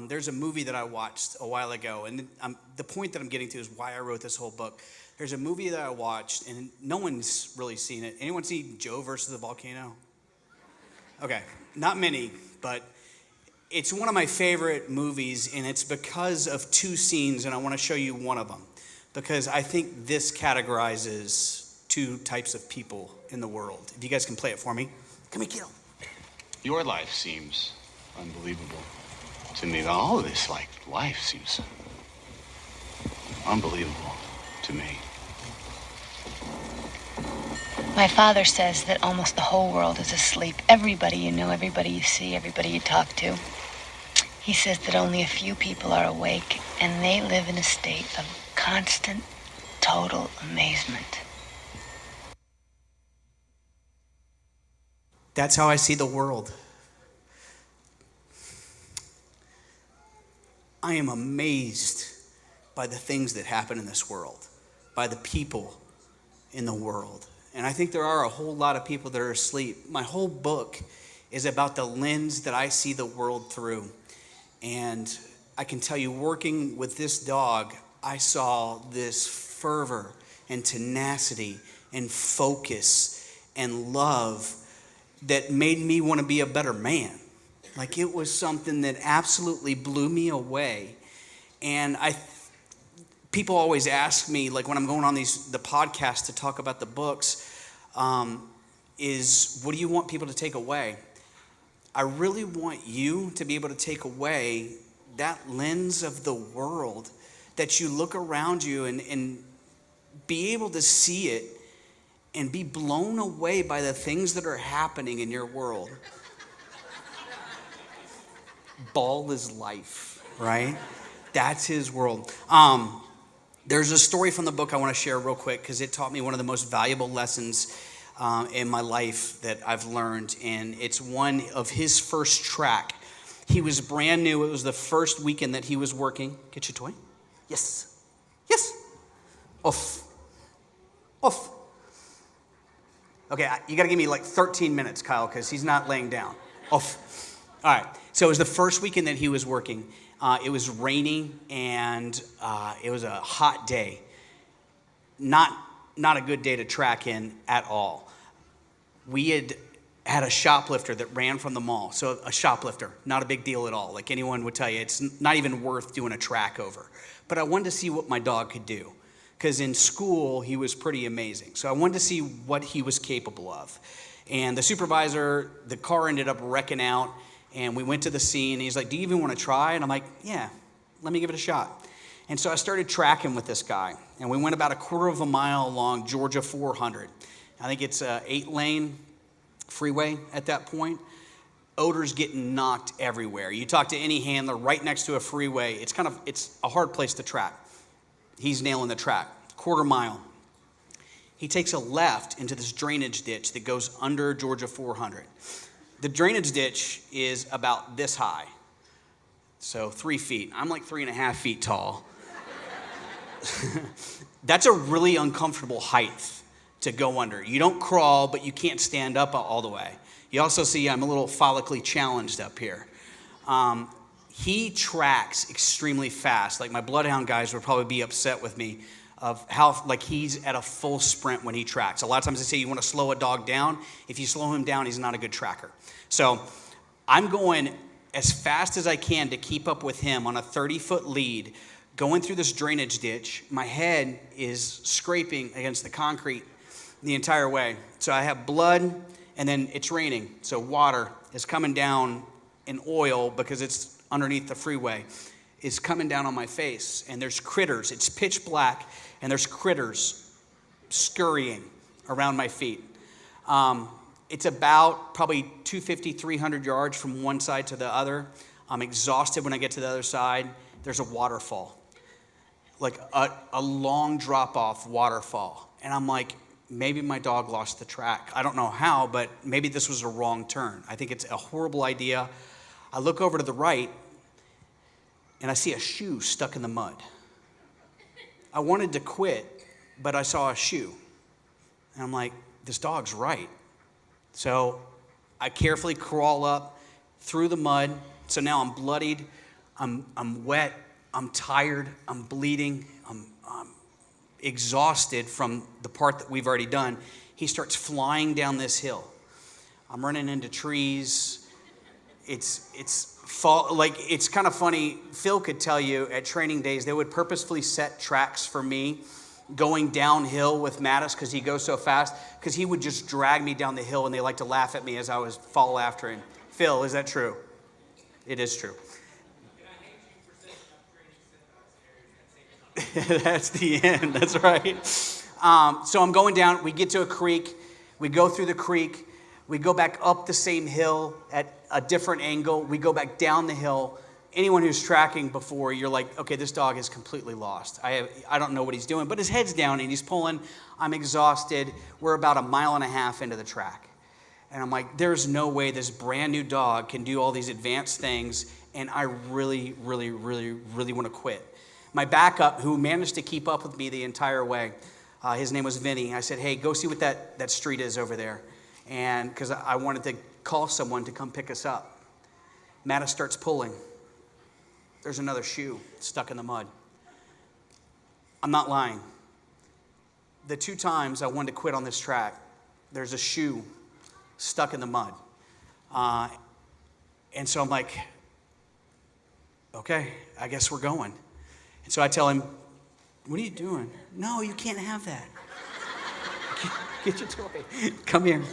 There's a movie that I watched a while ago, and the point that I'm getting to is why I wrote this whole book. There's a movie that I watched, and no one's really seen it. Anyone see Joe versus the Volcano? Okay, not many, but it's one of my favorite movies, and it's because of 2 scenes, and I want to show you one of them, because I think this categorizes 2 types of people in the world. If you guys can play it for me. Come here, kiddo. Your life seems unbelievable to me. All of this, life seems unbelievable to me. My father says that almost the whole world is asleep. Everybody you know, everybody you see, everybody you talk to. He says that only a few people are awake, and they live in a state of constant, total amazement. That's how I see the world. I am amazed by the things that happen in this world, by the people in the world. And I think there are a whole lot of people that are asleep. My whole book is about the lens that I see the world through. And I can tell you, working with this dog, I saw this fervor and tenacity and focus and love that made me want to be a better man. Like, it was something that absolutely blew me away. And people always ask me, like when I'm going on the podcast to talk about the books, is what do you want people to take away? I really want you to be able to take away that lens of the world, that you look around you and be able to see it and be blown away by the things that are happening in your world. Ball is life, right? That's his world. There's a story from the book I want to share real quick because it taught me one of the most valuable lessons in my life that I've learned, and it's one of his first track. He was brand new. It was the first weekend that he was working. Get your toy? Yes. Yes. Off. Off. Okay, you got to give me like 13 minutes, Kyle, because he's not laying down. Off. All right. So it was the first weekend that he was working. It was rainy, and it was a hot day. Not a good day to track in at all. We had a shoplifter that ran from the mall. So a shoplifter, not a big deal at all. Like anyone would tell you, it's not even worth doing a track over. But I wanted to see what my dog could do, because in school, he was pretty amazing. So I wanted to see what he was capable of. And the supervisor, the car ended up wrecking out, and we went to the scene. And he's like, do you even want to try? And I'm like, yeah, let me give it a shot. And so I started tracking with this guy. And we went about a quarter of a mile along Georgia 400. I think it's an 8-lane freeway at that point. Odors getting knocked everywhere. You talk to any handler right next to a freeway, it's a hard place to track. He's nailing the track. Quarter mile. He takes a left into this drainage ditch that goes under Georgia 400. The drainage ditch is about this high. So 3 feet. I'm like 3.5 feet tall. That's a really uncomfortable height to go under. You don't crawl, but you can't stand up all the way. You also see I'm a little follically challenged up here. He tracks extremely fast. Like my bloodhound guys would probably be upset with me of how like he's at a full sprint when he tracks. A lot of times they say you want to slow a dog down. If you slow him down, he's not a good tracker. So I'm going as fast as I can to keep up with him on a 30-foot lead, going through this drainage ditch. My head is scraping against the concrete the entire way. So I have blood, and then it's raining. So water is coming down in oil because it's underneath the freeway. Is coming down on my face, and there's critters. It's pitch black, and there's critters scurrying around my feet. It's about probably 250, 300 yards from one side to the other. I'm exhausted when I get to the other side. There's a waterfall, like a long drop-off waterfall. And I'm like, maybe my dog lost the track. I don't know how, but maybe this was a wrong turn. I think it's a horrible idea. I look over to the right, and I see a shoe stuck in the mud. I wanted to quit, but I saw a shoe. And I'm like, this dog's right. So I carefully crawl up through the mud. So now I'm bloodied, I'm wet, I'm tired, I'm bleeding, I'm exhausted from the part that we've already done. He starts flying down this hill. I'm running into trees. It's kind of funny. Phil could tell you at training days, they would purposefully set tracks for me going downhill with Mattis because he goes so fast, because he would just drag me down the hill, and they like to laugh at me as I was fall after him. Phil, is that true? It is true. That's the end. That's right. So I'm going down. We get to a creek. We go through the creek. We go back up the same hill at a different angle. We go back down the hill. Anyone who's tracking before, you're like, okay, this dog is completely lost. I don't know what he's doing, but his head's down and he's pulling. I'm exhausted. We're about 1.5 miles into the track. And I'm like, there's no way this brand new dog can do all these advanced things and I really, really, really, really want to quit. My backup, who managed to keep up with me the entire way, his name was Vinny. I said, hey, go see what that street is over there. And because I wanted to call someone to come pick us up. Mattis starts pulling. There's another shoe stuck in the mud. I'm not lying. The 2 times I wanted to quit on this track, there's a shoe stuck in the mud. And so I'm like, okay, I guess we're going. And so I tell him, what are you doing? No, you can't have that. Get your toy. Come here.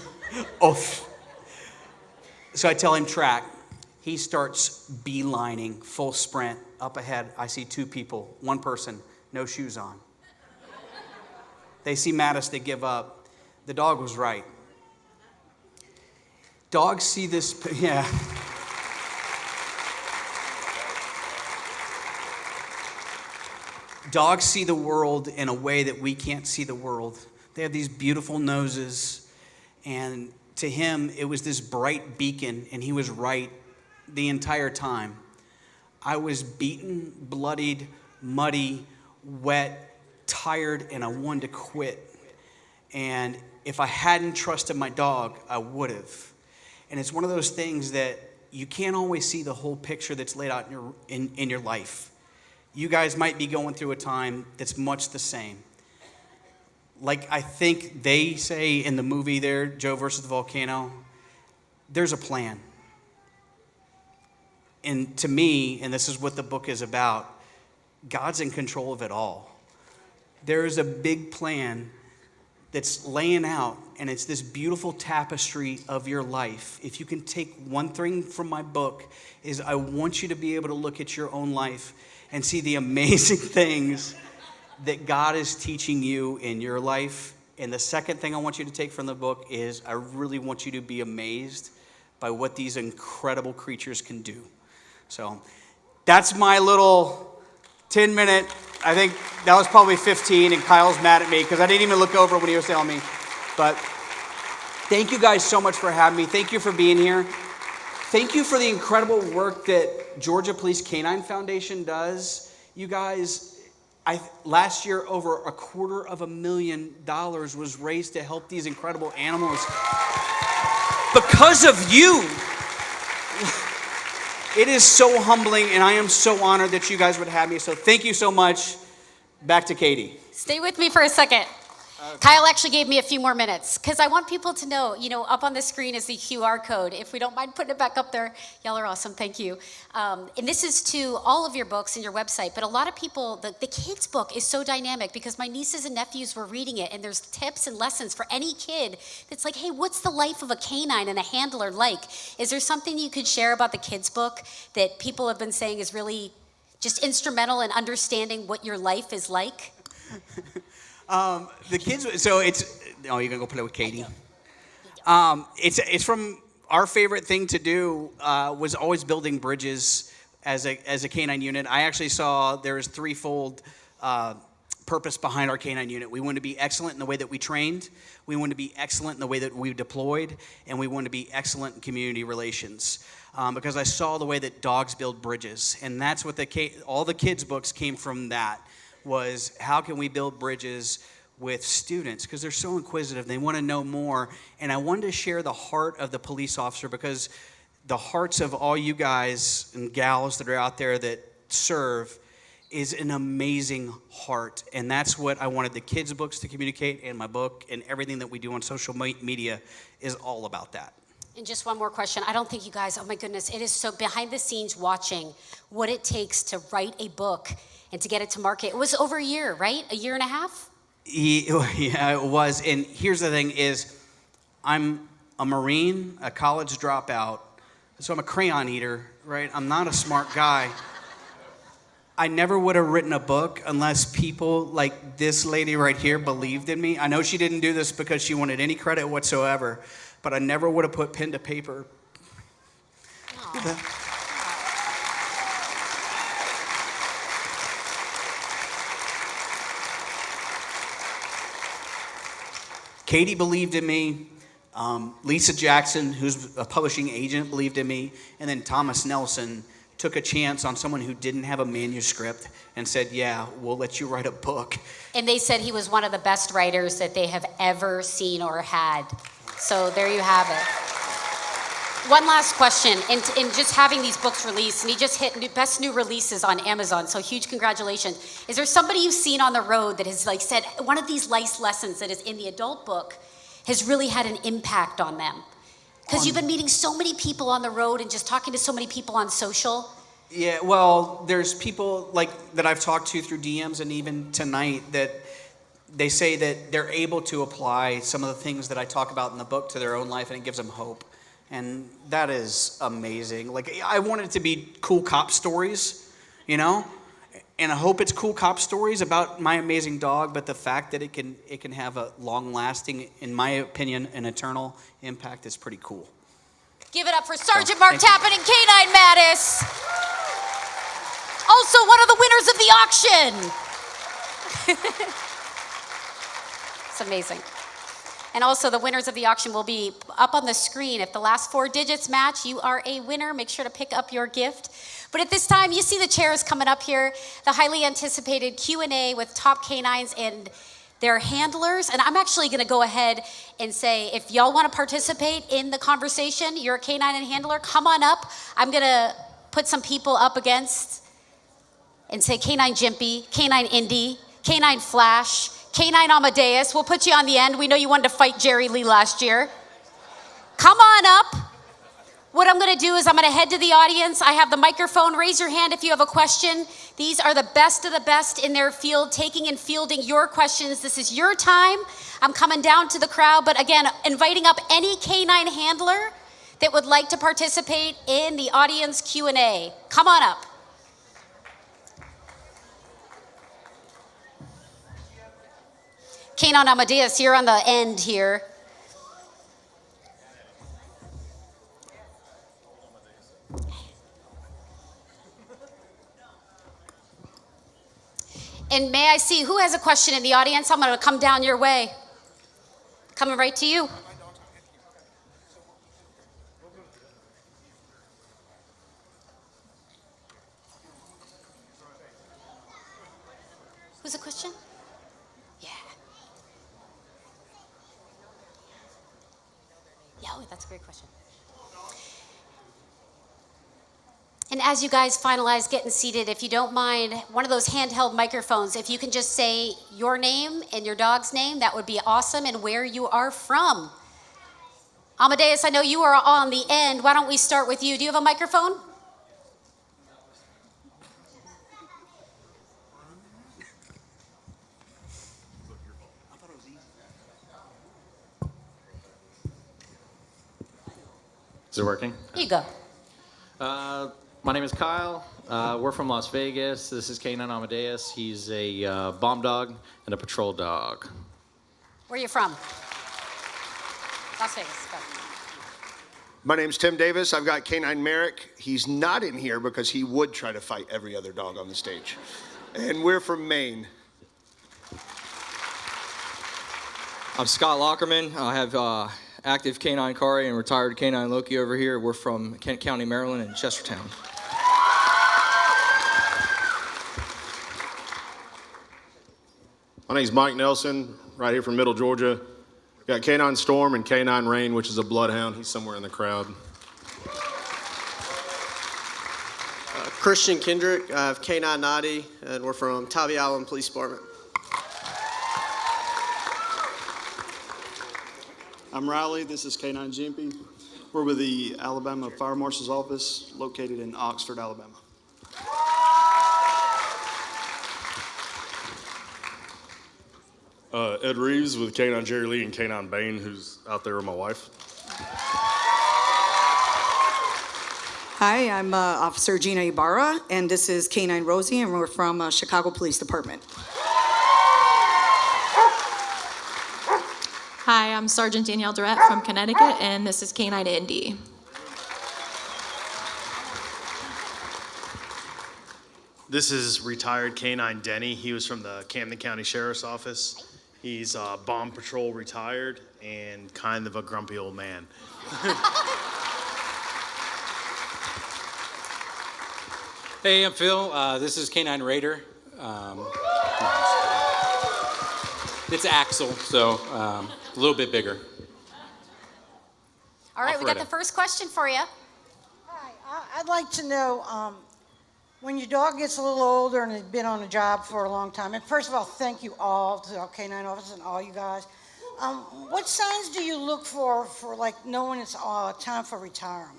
Oh. So I tell him track. He starts beelining, full sprint. Up ahead, I see 2 people. 1 person, no shoes on. They see Mattis, they give up. The dog was right. Dogs see this, yeah. Dogs see the world in a way that we can't see the world. They have these beautiful noses, and to him, it was this bright beacon, and he was right the entire time. I was beaten, bloodied, muddy, wet, tired, and I wanted to quit. And if I hadn't trusted my dog, I would have. And it's one of those things that you can't always see the whole picture that's laid out in your life. You guys might be going through a time that's much the same. Like I think they say in the movie there, Joe versus the Volcano, there's a plan. And to me, and this is what the book is about, God's in control of it all. There is a big plan that's laying out, and it's this beautiful tapestry of your life. If you can take one thing from my book, is I want you to be able to look at your own life and see the amazing things that God is teaching you in your life. And the second thing I want you to take from the book is I really want you to be amazed by what these incredible creatures can do. So that's my little 10-minute, I think that was probably 15, and Kyle's mad at me because I didn't even look over when he was telling me. But thank you guys so much for having me. Thank you for being here. Thank you for the incredible work that Georgia Police Canine Foundation does. You guys, last year over $250,000 was raised to help these incredible animals. Because of you. It is so humbling, and I am so honored that you guys would have me. So thank you so much. Back to Katie. Stay with me for a second. Kyle actually gave me a few more minutes because I want people to know, up on the screen is the QR code. If we don't mind putting it back up there, y'all are awesome. Thank you. And this is to all of your books and your website, but a lot of people, the kids' book is so dynamic because my nieces and nephews were reading it, and there's tips and lessons for any kid that's like, hey, what's the life of a canine and a handler like? Is there something you could share about the kids' book that people have been saying is really just instrumental in understanding what your life is like? The kids, so it's, oh, you're gonna go play with Katie? It's from our favorite thing to do was always building bridges as a canine unit. I actually saw there is threefold purpose behind our canine unit. We wanted to be excellent in the way that we trained, we wanted to be excellent in the way that we deployed, and we wanted to be excellent in community relations. Because I saw the way that dogs build bridges, and that's what all the kids' books came from. That was how can we build bridges with students, because they're so inquisitive, they want to know more. And I wanted to share the heart of the police officer, because the hearts of all you guys and gals that are out there that serve is an amazing heart. And that's what I wanted the kids' books to communicate, and my book and everything that we do on social media is all about that. And just one more question. I don't think you guys, oh my goodness, it is so behind the scenes watching what it takes to write a book and to get it to market. It was over a year, right? A year and a half? Yeah, it was. And here's the thing is, I'm a Marine, a college dropout, so I'm a crayon eater, right? I'm not a smart guy. I never would have written a book unless people like this lady right here believed in me. I know she didn't do this because she wanted any credit whatsoever, but I never would have put pen to paper. Katie believed in me. Lisa Jackson, who's a publishing agent, believed in me. And then Thomas Nelson took a chance on someone who didn't have a manuscript and said, yeah, we'll let you write a book. And they said he was one of the best writers that they have ever seen or had. So there you have it. One last question. In just having these books released, and he just hit best new releases on Amazon, so huge congratulations. Is there somebody you've seen on the road that has said one of these life lessons that is in the adult book has really had an impact on them? Because you've been meeting so many people on the road and just talking to so many people on social. Yeah, well, there's people that I've talked to through DMs and even tonight that they say that they're able to apply some of the things that I talk about in the book to their own life, and it gives them hope. And that is amazing. I want it to be cool cop stories, and I hope it's cool cop stories about my amazing dog, but the fact that it can have a long-lasting, in my opinion, an eternal impact is pretty cool. Give it up for Sergeant Mark Tappan and K9 Mattis. Also one of the winners of the auction. It's amazing. And also the winners of the auction will be up on the screen. If the last 4 digits match, you are a winner. Make sure to pick up your gift. But at this time, you see the chairs coming up here, the highly anticipated Q&A with top canines and their handlers. And I'm actually gonna go ahead and say, if y'all wanna participate in the conversation, you're a canine and handler, come on up. I'm gonna put some people up against and say Canine Jimpy, Canine Indy, Canine Flash, Canine Amadeus. We'll put you on the end. We know you wanted to fight Jerry Lee last year. Come on up. What I'm gonna do is I'm gonna head to the audience. I have the microphone. Raise your hand if you have a question. These are the best of the best in their field, taking and fielding your questions. This is your time. I'm coming down to the crowd, but again, inviting up any canine handler that would like to participate in the audience Q&A. Come on up. Canine Amadeus, you're on the end here. And may I see who has a question in the audience? I'm going to come down your way. Coming right to you. Who's a question? Yeah. Yeah, oh, that's a great question. And as you guys finalize getting seated, if you don't mind, one of those handheld microphones, if you can just say your name and your dog's name, that would be awesome, and where you are from. Amadeus, I know you are on the end. Why don't we start with you? Do you have a microphone? Is it working? Here you go. My name is Kyle. We're from Las Vegas. This is Canine Amadeus. He's a bomb dog and a patrol dog. Where are you from? Las Vegas. Go. My name's Tim Davis. I've got Canine Merrick. He's not in here because he would try to fight every other dog on the stage. And we're from Maine. I'm Scott Lockerman. I have active canine Kari and retired canine Loki over here. We're from Kent County, Maryland, and Chestertown. My name's Mike Nelson, right here from Middle Georgia. Got Canine Storm and Canine Rain, which is a bloodhound. He's somewhere in the crowd. Christian Kendrick, I have Canine Naughty, and we're from Tybee Island Police Department. I'm Riley, this is Canine Jimpy. We're with the Alabama Fire Marshal's Office, located in Oxford, Alabama. Ed Reeves with Canine Jerry Lee and Canine Bane, who's out there with my wife. Hi, I'm Officer Gina Ibarra, and this is Canine Rosie, and we're from Chicago Police Department. Hi, I'm Sergeant Danielle Durrett from Connecticut, and this is Canine Indy. This is retired Canine Denny. He was from the Camden County Sheriff's Office. He's bomb patrol retired and kind of a grumpy old man. Hey, I'm Phil. This is Canine Raider. It's Axel, so a little bit bigger. All right, we got the first question for you. Hi, I'd like to know, when your dog gets a little older and has been on a job for a long time, and first of all, thank you all to our Canine office and all you guys. What signs do you look for like knowing it's time for retirement?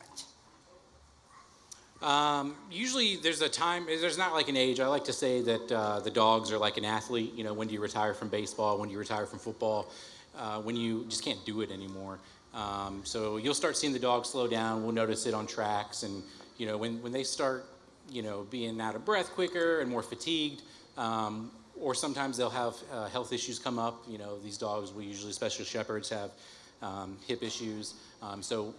Usually there's a time, there's not like an age. I like to say that the dogs are like an athlete. You know, when do you retire from baseball? When do you retire from football? When you just can't do it anymore. So you'll start seeing the dog slow down. We'll notice it on tracks. And, you know, when they start, you know, being out of breath quicker and more fatigued, or sometimes they'll have health issues come up. You know, these dogs, we usually, special shepherds, have hip issues. So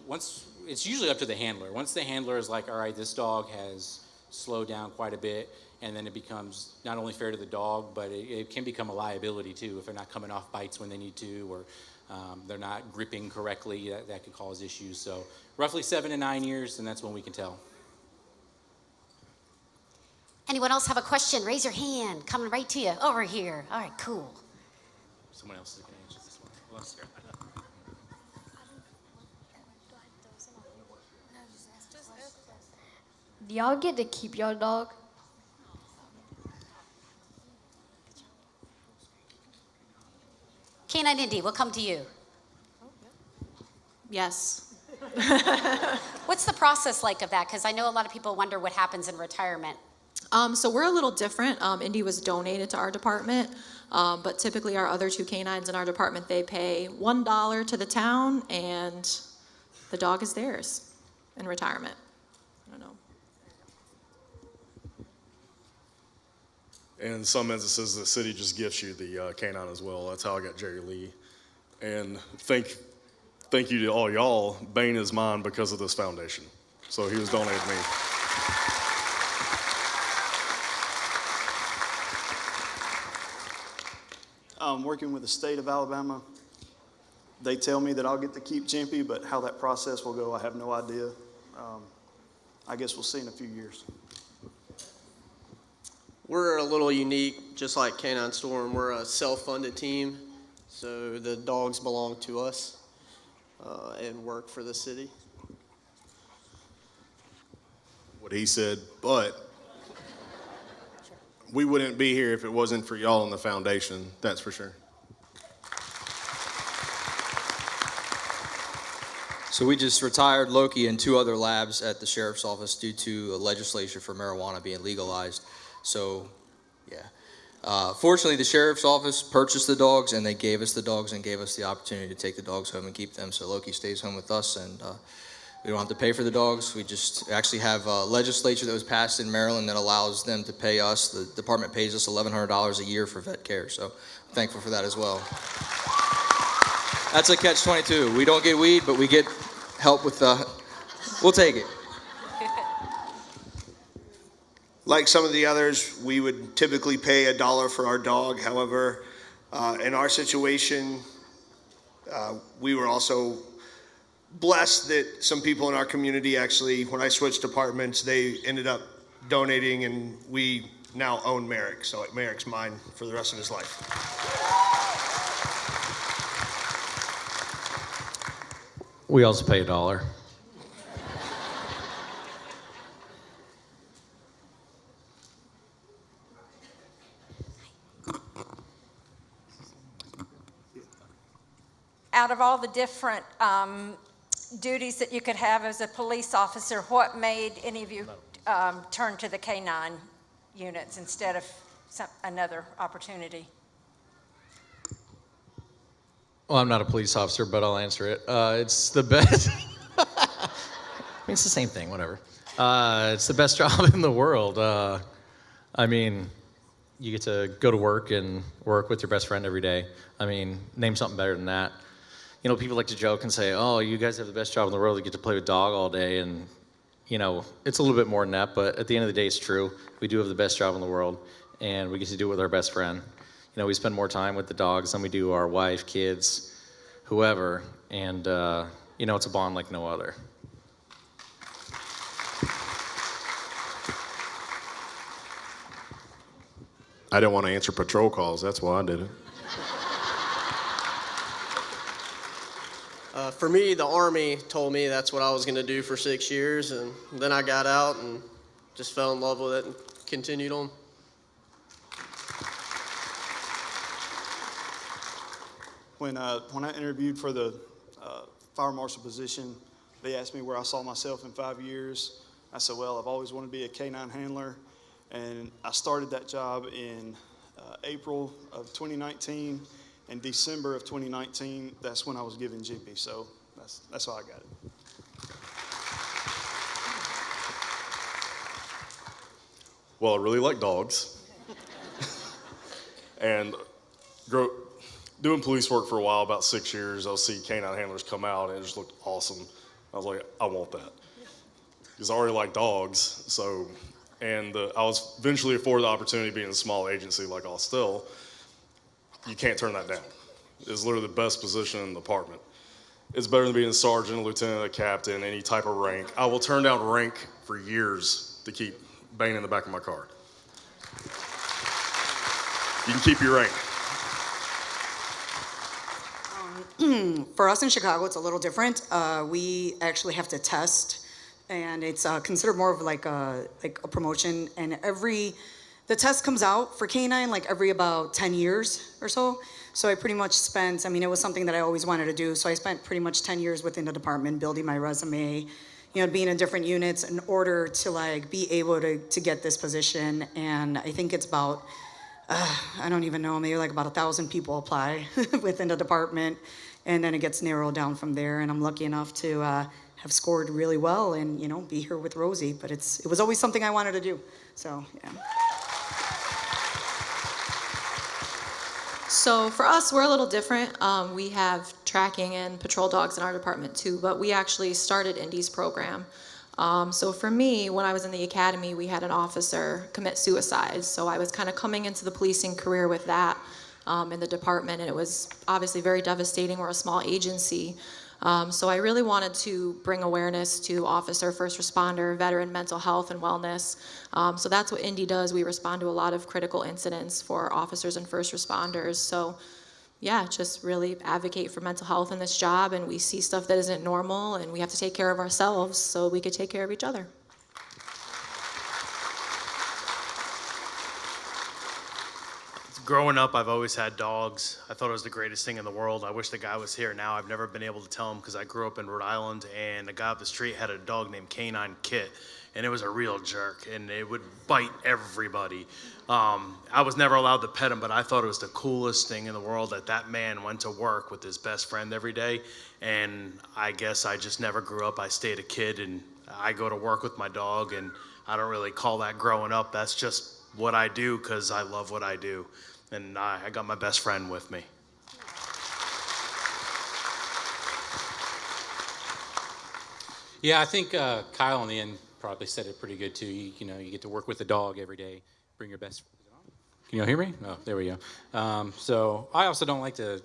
it's usually up to the handler. Once the handler is like, all right, this dog has slowed down quite a bit, and then it becomes not only fair to the dog, but it can become a liability too if they're not coming off bites when they need to, or they're not gripping correctly. That could cause issues. So roughly 7 to 9 years, and that's when we can tell. Anyone else have a question? Raise your hand. Coming right to you. Over here. All right, cool. Someone else is going to answer this one. Well, let's hear it. Do y'all get to keep your dog? Canine Indy, we'll come to you. Yes. What's the process like of that? Because I know a lot of people wonder what happens in retirement. So we're a little different. Indy was donated to our department, but typically our other 2 canines in our department, they pay $1 to the town, and the dog is theirs in retirement. I don't know. In some instances, the city just gifts you the canine as well. That's how I got Jerry Lee. And thank you to all y'all. Bane is mine because of this foundation. So he was donated to me. Working with the state of Alabama, they tell me that I'll get to keep Jimpy, but how that process will go, I have no idea. I guess we'll see in a few years. We're a little unique, just like Canine Storm. We're a self-funded team, so the dogs belong to us and work for the city. What he said, but we wouldn't be here if it wasn't for y'all in the foundation, that's for sure. So we just retired Loki and 2 other labs at the sheriff's office due to legislation for marijuana being legalized. So, yeah. Fortunately, the sheriff's office purchased the dogs, and they gave us the dogs and gave us the opportunity to take the dogs home and keep them. So Loki stays home with us, and we don't have to pay for the dogs. We just actually have a legislature that was passed in Maryland that allows them to pay us. The department pays us $1,100 a year for vet care, so I'm thankful for that as well. That's a catch-22. We don't get weed, but we get help with we'll take it. Like some of the others, we would typically pay $1 for our dog. However, in our situation, we were also blessed that some people in our community actually, when I switched departments, they ended up donating, and we now own Merrick. So Merrick's mine for the rest of his life. We also pay $1. Out of all the different duties that you could have as a police officer, what made any of you turn to the canine units instead of another opportunity? Well, I'm not a police officer, but I'll answer it. It's the best. I mean, it's the same thing, whatever. It's the best job in the world. I mean, you get to go to work and work with your best friend every day. I mean, name something better than that. You know, people like to joke and say, oh, you guys have the best job in the world. You get to play with dog all day. And, you know, it's a little bit more than that. But at the end of the day, it's true. We do have the best job in the world. And we get to do it with our best friend. You know, we spend more time with the dogs than we do our wife, kids, whoever. And, you know, it's a bond like no other. I didn't want to answer patrol calls. That's why I did it. For me, the Army told me that's what I was going to do for 6 years, and then I got out and just fell in love with it and continued on. When I interviewed for the fire marshal position, they asked me where I saw myself in 5 years. I said, well, I've always wanted to be a canine handler, and I started that job in April of 2019. In December of 2019, that's when I was given Jippy, so that's how I got it. Well, I really like dogs. And doing police work for a while, about 6 years, I'll see canine handlers come out, and it just looked awesome. I was like, I want that. Because I already like dogs, so, and I was eventually afforded the opportunity to be in a small agency like Austell. You can't turn that down. It's literally the best position in the department. It's better than being a sergeant, a lieutenant, a captain, any type of rank. I will turn down rank for years to keep Bane in the back of my car. You can keep your rank. For us in Chicago, it's a little different. We actually have to test, and it's considered more of like a promotion. And the test comes out for K-9 like every about 10 years or so. So I pretty much spent, it was something that I always wanted to do. So I spent pretty much 10 years within the department building my resume, being in different units in order to like be able to get this position. And I think it's about, I don't even know, maybe like about 1,000 people apply within the department. And then it gets narrowed down from there. And I'm lucky enough to have scored really well and, be here with Rosie. But it was always something I wanted to do. So, yeah. So for us, we're a little different. We have tracking and patrol dogs in our department too, but we actually started Indy's program. So for me, when I was in the academy, we had an officer commit suicide. So I was kind of coming into the policing career with that in the department, and it was obviously very devastating. We're a small agency. So I really wanted to bring awareness to officer, first responder, veteran mental health and wellness. So that's what Indy does. We respond to a lot of critical incidents for officers and first responders. So yeah, just really advocate for mental health in this job, and we see stuff that isn't normal, and we have to take care of ourselves so we could take care of each other. Growing up, I've always had dogs. I thought it was the greatest thing in the world. I wish the guy was here now. I've never been able to tell him because I grew up in Rhode Island, and the guy up the street had a dog named Canine Kit, and it was a real jerk, and it would bite everybody. I was never allowed to pet him, but I thought it was the coolest thing in the world that man went to work with his best friend every day, and I guess I just never grew up. I stayed a kid, and I go to work with my dog, and I don't really call that growing up. That's just what I do because I love what I do. And I got my best friend with me. Yeah, I think Kyle in the end probably said it pretty good too. You get to work with the dog every day. Bring your best. Can you all hear me? Oh, there we go. So I also don't like to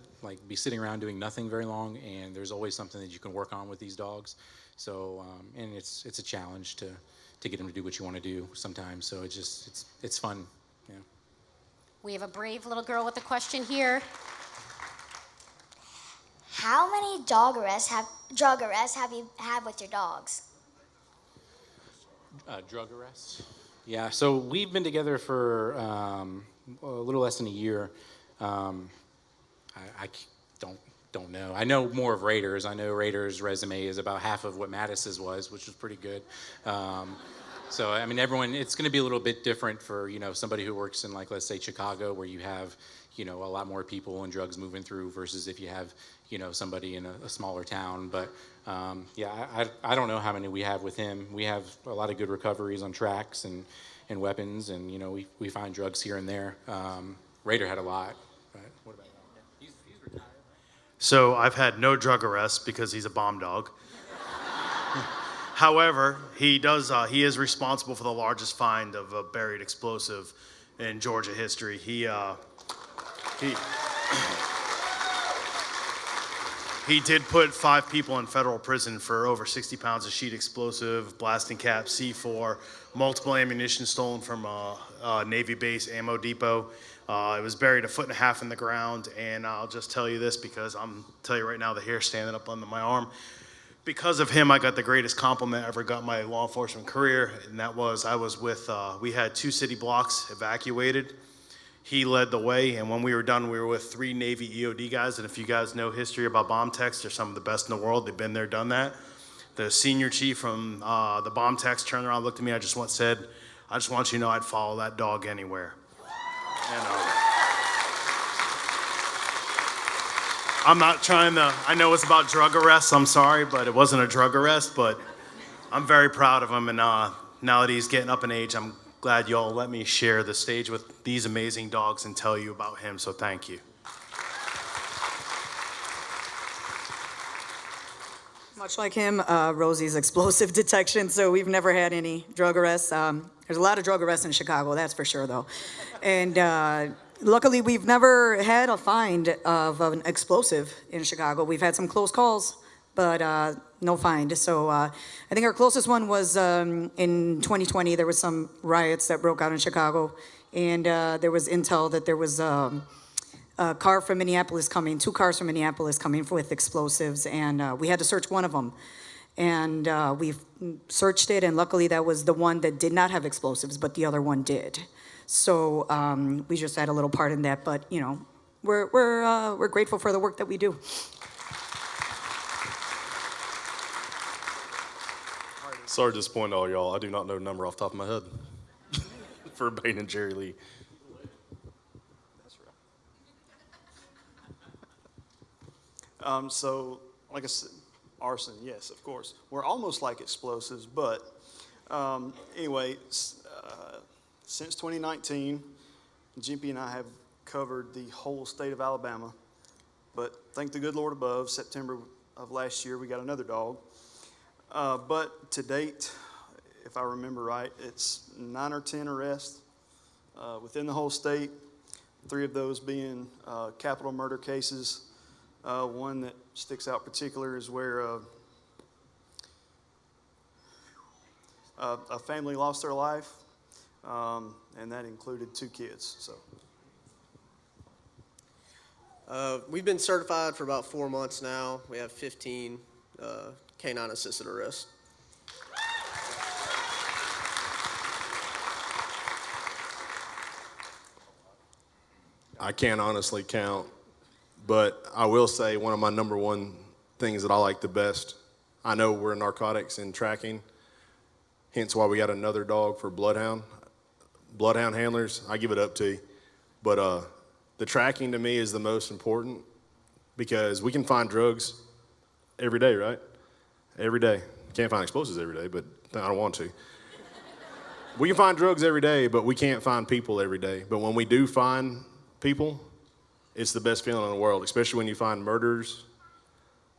be sitting around doing nothing very long, and there's always something that you can work on with these dogs. So and it's a challenge to get them to do what you want to do sometimes. So it's fun. Yeah. We have a brave little girl with a question here. How many drug arrests have you had with your dogs? Drug arrests? Yeah, so we've been together for a little less than a year. I don't know. I know more of Rader's. I know Rader's resume is about half of what Mattis's was, which was pretty good. So, everyone, it's going to be a little bit different for, somebody who works in, let's say, Chicago, where you have, a lot more people and drugs moving through versus if you have, somebody in a smaller town. But, I don't know how many we have with him. We have a lot of good recoveries on tracks and weapons, and, we find drugs here and there. Rader had a lot. But what about you? He's retired. So I've had no drug arrests because he's a bomb dog. However, he is responsible for the largest find of a buried explosive in Georgia history. He He did put 5 people in federal prison for over 60 pounds of sheet explosive, blasting cap, C4, multiple ammunition stolen from a Navy base ammo depot. It was buried 1.5 feet in the ground, and I'll just tell you this because I'm telling you right now, the hair standing up under my arm. Because of him, I got the greatest compliment I ever got in my law enforcement career, and that was I was with, we had 2 city blocks evacuated. He led the way, and when we were done, we were with 3 Navy EOD guys, and if you guys know history about bomb techs, they're some of the best in the world. They've been there, done that. The senior chief from the bomb techs turned around, looked at me, I just want you to know I'd follow that dog anywhere. And, I'm not trying to, I know it's about drug arrests, I'm sorry, but it wasn't a drug arrest, but I'm very proud of him, and now that he's getting up in age, I'm glad y'all let me share the stage with these amazing dogs and tell you about him, so thank you. Much like him, Rosie's explosive detection, so we've never had any drug arrests. There's a lot of drug arrests in Chicago, that's for sure, though. And luckily, we've never had a find of an explosive in Chicago. We've had some close calls, but no find. So I think our closest one was in 2020. There was some riots that broke out in Chicago, and there was intel that there was a car from Minneapolis coming, 2 cars from Minneapolis coming with explosives, and we had to search one of them. And we searched it, and luckily that was the one that did not have explosives, but the other one did. So we just had a little part in that, but you know, we're grateful for the work that we do. Sorry to disappoint all y'all. I do not know the number off the top of my head for Bain and Jerry Lee. So, like I said, arson, yes, of course. We're almost like explosives, but anyway, since 2019, GP and I have covered the whole state of Alabama. But thank the good Lord above, September of last year, we got another dog. But to date, if I remember right, it's 9 or 10 arrests within the whole state, 3 of those being capital murder cases. One that sticks out particular is where a family lost their life, and that included 2 kids. So we've been certified for about 4 months now. We have 15 canine assisted arrests. I can't honestly count, but I will say one of my number one things that I like the best, I know we're narcotics and tracking, hence why we got another dog for bloodhound. Bloodhound handlers, I give it up to you. But the tracking to me is the most important because we can find drugs every day, right? Every day. Can't find explosives every day, but I don't want to. We can find drugs every day, but we can't find people every day. But when we do find people, it's the best feeling in the world, especially when you find murders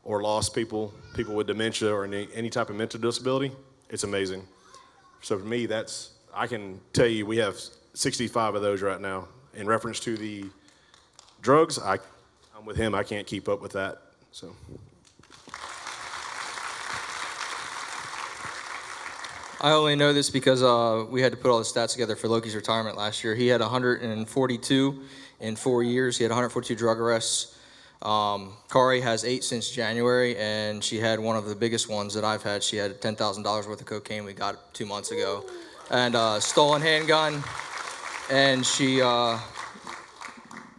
or lost people, people with dementia or any type of mental disability. It's amazing. So for me, I can tell you we have 65 of those right now. In reference to the drugs, I'm with him. I can't keep up with that. So. I only know this because we had to put all the stats together for Loki's retirement last year. He had 142 in 4 years. He had 142 drug arrests. Kari has 8 since January, and she had one of the biggest ones that I've had. She had $10,000 worth of cocaine we got 2 months ago, and stolen handgun. And she,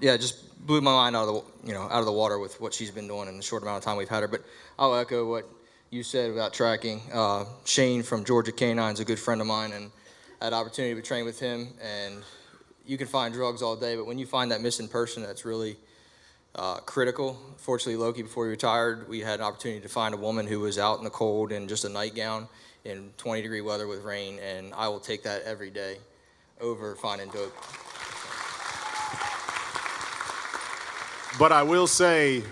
just blew my mind out of the water with what she's been doing in the short amount of time we've had her. But I'll echo what you said about tracking. Shane from Georgia Canine is a good friend of mine, and I had the opportunity to train with him. And you can find drugs all day, but when you find that missing person, that's really critical. Fortunately, Loki, before he retired, we had an opportunity to find a woman who was out in the cold in just a nightgown in 20-degree weather with rain, and I will take that every day over finding dope. But I will say,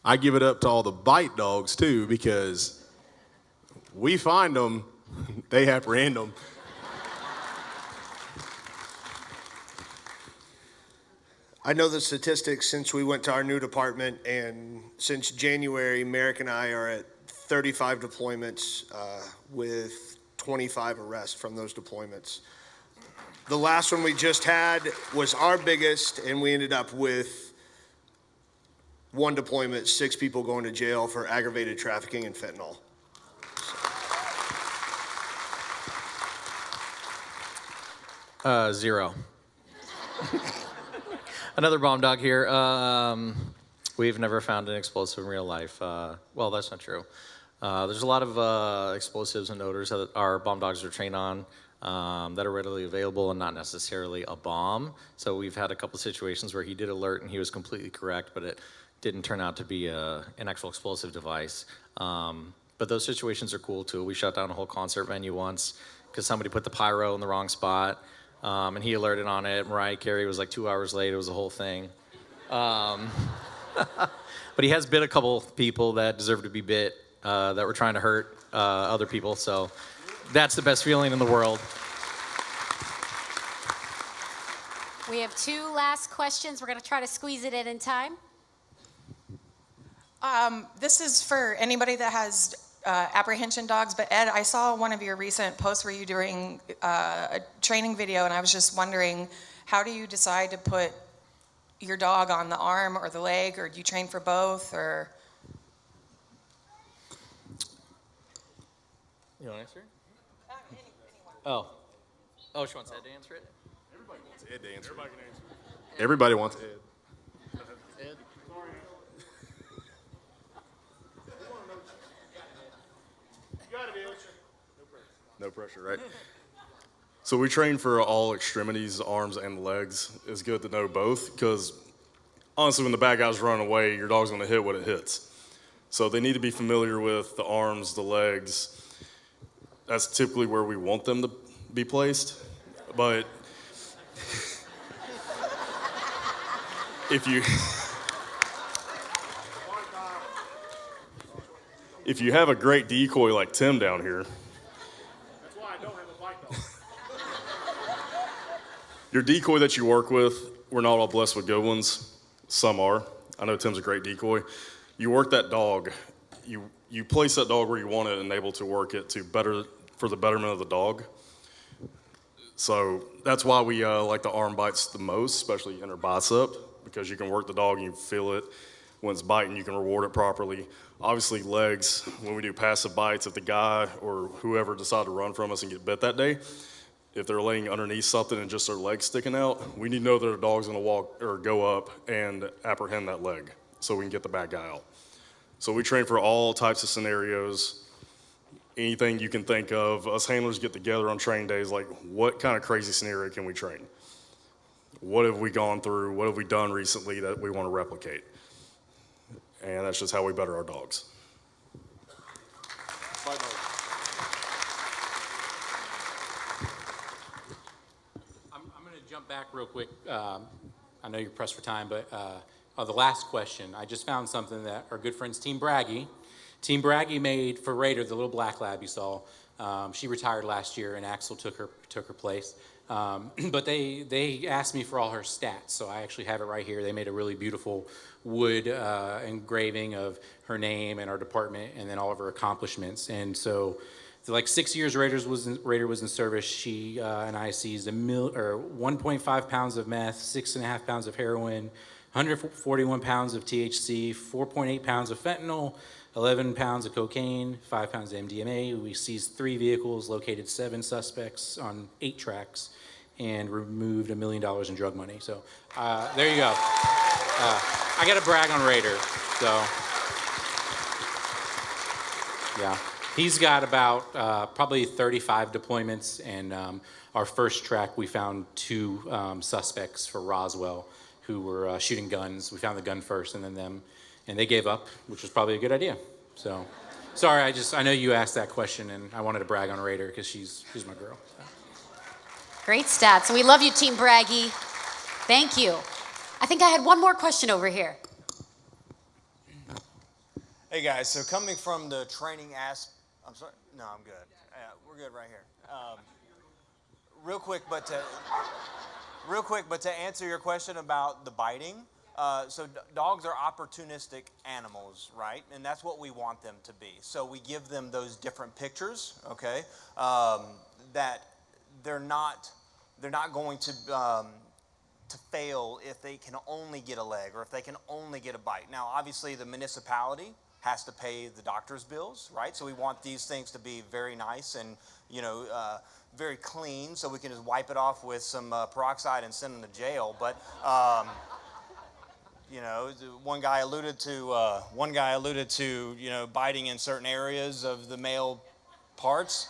I give it up to all the bite dogs too, because we find them, they apprehend them. I know the statistics since we went to our new department, and since January, Merrick and I are at 35 deployments with 25 arrests from those deployments. The last one we just had was our biggest, and we ended up with one deployment, 6 people going to jail for aggravated trafficking and fentanyl. 0. Another bomb dog here. We've never found an explosive in real life. Well, that's not true. There's a lot of explosives and odors that our bomb dogs are trained on that are readily available and not necessarily a bomb. So we've had a couple situations where he did alert and he was completely correct, but it didn't turn out to be an actual explosive device. But those situations are cool too. We shut down a whole concert venue once because somebody put the pyro in the wrong spot. And he alerted on it. Mariah Carey was like 2 hours late. It was a whole thing. But he has bit a couple people that deserve to be bit that were trying to hurt other people. So that's the best feeling in the world. We have 2 last questions. We're going to try to squeeze it in time. This is for anybody that has apprehension dogs, but Ed, I saw one of your recent posts where you were doing a training video, and I was just wondering, how do you decide to put your dog on the arm or the leg, or do you train for both, or? You want to answer it? Oh, she wants Ed to answer it? Everybody wants Ed to answer it. Everybody wants Ed. Ed? No pressure, right? So we train for all extremities, arms and legs. It's good to know both because honestly, when the bad guy's running away, your dog's going to hit what it hits. So they need to be familiar with the arms, the legs. That's typically where we want them to be placed. But if you have a great decoy like Tim down here, That's why I don't have a bite dog. your decoy that you work with, we're not all blessed with good ones. Some are. I know Tim's a great decoy. You work that dog, you place that dog where you want it and able to work it for the betterment of the dog. So that's why we like the arm bites the most, especially inner bicep, because you can work the dog and you feel it. When it's biting, you can reward it properly. Obviously, legs, when we do passive bites, if the guy or whoever decide to run from us and get bit that day, if they're laying underneath something and just their legs sticking out, we need to know that our dog's gonna walk or go up and apprehend that leg so we can get the bad guy out. So we train for all types of scenarios, anything you can think of. Us handlers get together on training days, like what kind of crazy scenario can we train? What have we gone through? What have we done recently that we want to replicate? And that's just how we better our dogs. I'm going to jump back real quick. I know you're pressed for time, but the last question, I just found something that our good friends Team Braggie made for Raider, the little black lab you saw. She retired last year, and Axel took her place. But they asked me for all her stats, so I actually have it right here. They made a really beautiful wood engraving of her name and our department, and then all of her accomplishments. And so, like 6 years Raider was in service. She and I seized 1.5 pounds of meth, 6.5 pounds of heroin, 141 pounds of THC, 4.8 pounds of fentanyl, 11 pounds of cocaine, 5 pounds of MDMA. We seized 3 vehicles, located 7 suspects on 8 tracks, and removed $1 million in drug money. So there you go. I got to brag on Raider. So yeah, he's got about probably 35 deployments, and our first track we found 2 suspects for Roswell who were shooting guns. We found the gun first, and then them. And they gave up, which was probably a good idea. So, sorry, I know you asked that question, and I wanted to brag on Raider because she's my girl. Great stats. We love you, Team Braggie. Thank you. I think I had one more question over here. Hey guys, so coming from the training I'm sorry, no, I'm good. We're good right here. Real quick, but Real quick, but to answer your question about the biting, so dogs are opportunistic animals, right? And that's what we want them to be. So we give them those different pictures, okay, that they're not going to fail if they can only get a leg or if they can only get a bite. Now, obviously, the municipality has to pay the doctor's bills, right? So we want these things to be very nice and, very clean, so we can just wipe it off with some peroxide and send them to jail. But, one guy alluded to, biting in certain areas of the male parts.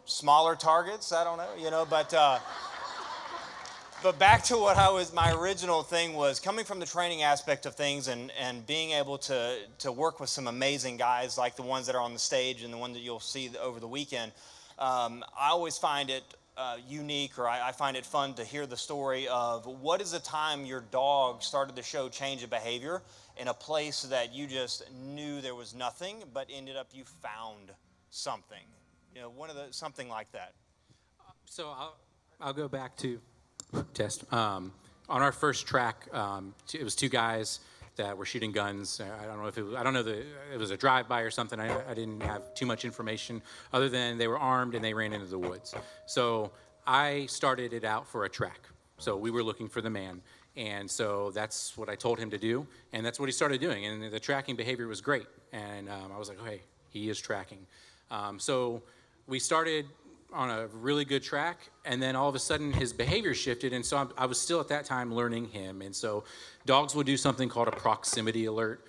Smaller targets, I don't know, but back to what my original thing was, coming from the training aspect of things and being able to work with some amazing guys like the ones that are on the stage and the one that you'll see over the weekend. I always find it unique, or I find it fun to hear the story of what is the time your dog started to show change of behavior in a place that you just knew there was nothing, but ended up you found something. Something like that. So I'll go back to test. On our first track, it was two guys that were shooting guns. I don't know if it was a drive-by or something. I didn't have too much information other than they were armed and they ran into the woods. So I started it out for a track. So we were looking for the man. And so that's what I told him to do. And that's what he started doing. And the tracking behavior was great. And I was like, oh, hey, he is tracking. So we started on a really good track, and then all of a sudden his behavior shifted, and so I was still at that time learning him. And so dogs will do something called a proximity alert.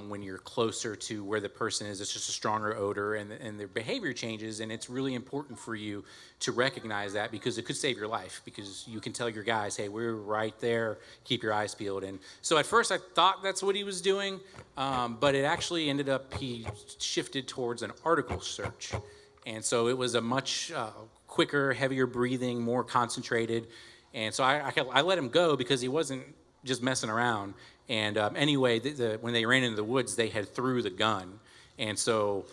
When you're closer to where the person is, it's just a stronger odor, and their behavior changes, and it's really important for you to recognize that, because it could save your life, because you can tell your guys, hey, we're right there, keep your eyes peeled. And so at first I thought that's what he was doing, but it actually ended up he shifted towards an article search. And so it was a much quicker, heavier breathing, more concentrated. And so I let him go because he wasn't just messing around. And anyway, when they ran into the woods, they had threw the gun. And so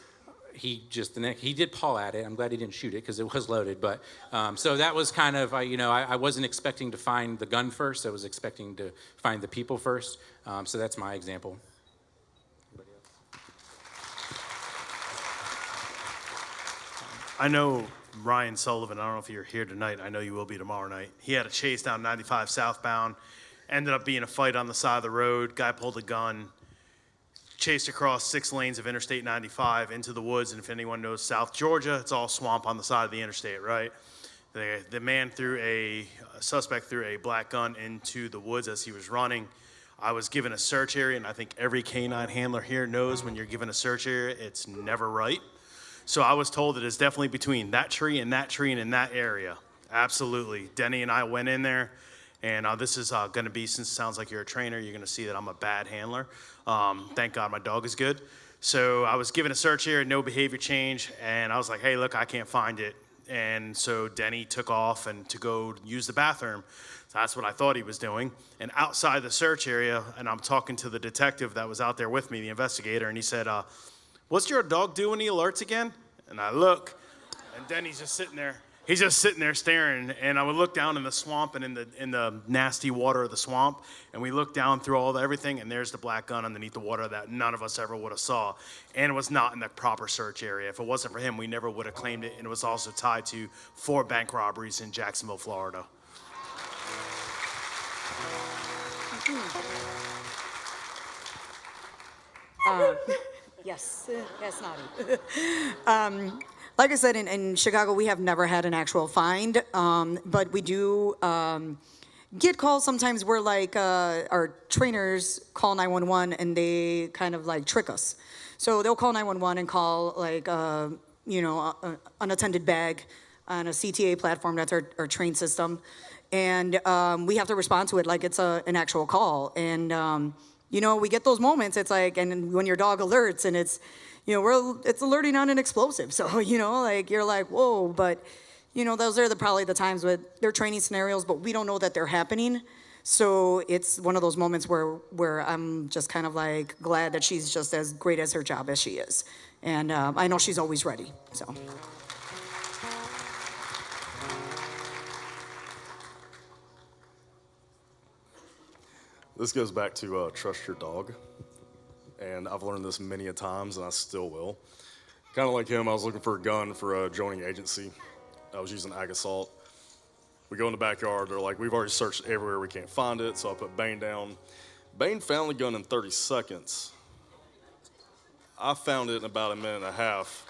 he did paw at it. I'm glad he didn't shoot it because it was loaded. But so that was kind of, I wasn't expecting to find the gun first. I was expecting to find the people first. So that's my example. I know Ryan Sullivan, I don't know if you're here tonight, I know you will be tomorrow night. He had a chase down 95 southbound, ended up being a fight on the side of the road, guy pulled a gun, chased across 6 lanes of Interstate 95 into the woods, and if anyone knows South Georgia, it's all swamp on the side of the interstate, right? The suspect threw a black gun into the woods as he was running. I was given a search area, and I think every canine handler here knows when you're given a search area, it's never right. So I was told that it's definitely between that tree and in that area. Absolutely. Denny and I went in there, and this is going to be, since it sounds like you're a trainer, you're going to see that I'm a bad handler. Thank God my dog is good. So I was given a search area, no behavior change, and I was like, hey, look, I can't find it. And so Denny took off and to go use the bathroom. So that's what I thought he was doing. And outside the search area, and I'm talking to the detective that was out there with me, the investigator, and he said, what's your dog do when he alerts again? And I look, and Denny's just sitting there. He's just sitting there staring, and I would look down in the swamp and in the nasty water of the swamp, and we look down through everything, and there's the black gun underneath the water that none of us ever would have saw, and it was not in the proper search area. If it wasn't for him, we never would have claimed it, and it was also tied to 4 bank robberies in Jacksonville, Florida. Yes, Naughty. Like I said, in Chicago, we have never had an actual find, but we do get calls sometimes where our trainers call 911 and they kind of trick us. So they'll call 911 and call an unattended bag on a CTA platform. That's our train system, and we have to respond to it like it's an actual call. And we get those moments. It's and when your dog alerts and it's alerting on an explosive. So, you're like, whoa, but, those are probably the times with they're training scenarios, but we don't know that they're happening. So it's one of those moments where I'm just kind of glad that she's just as great as her job as she is. And I know she's always ready, so. This goes back to trust your dog. And I've learned this many a times, and I still will. Kind of like him, I was looking for a gun for a joining agency. I was using ag assault. We go in the backyard. They're like, we've already searched everywhere. We can't find it. So I put Bane down. Bane found the gun in 30 seconds. I found it in about a minute and a half.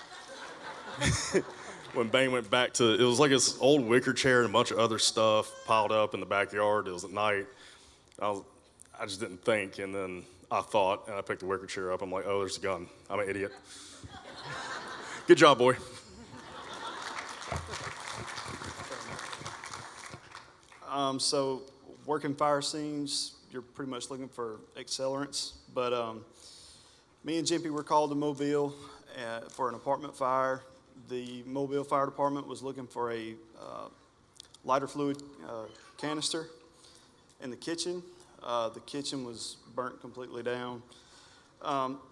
When Bane went back to, it was like his old wicker chair and a bunch of other stuff piled up in the backyard. It was at night. I just didn't think, and then I thought, and I picked the wicker chair up. I'm like, oh, there's a gun. I'm an idiot. Good job, boy. So working fire scenes, you're pretty much looking for accelerants. But me and Jimpy were called to Mobile for an apartment fire. The Mobile Fire Department was looking for a lighter fluid canister in the kitchen. The kitchen was burnt completely down.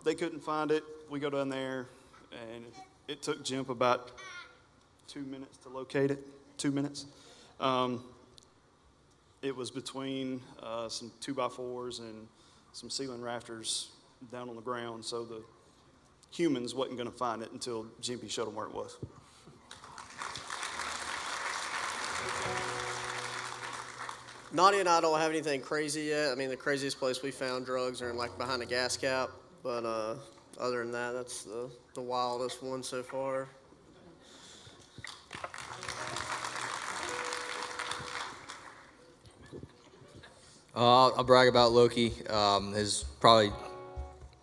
They couldn't find it. We go down there, and it took Jimp about 2 minutes to locate it. 2 minutes. It was between some 2x4s and some ceiling rafters down on the ground, so the humans wasn't going to find it until Jimpy showed them where it was. Nadia and I don't have anything crazy yet. I mean, the craziest place we found drugs are like behind a gas cap, but other than that, that's the wildest one so far. I'll brag about Loki. His probably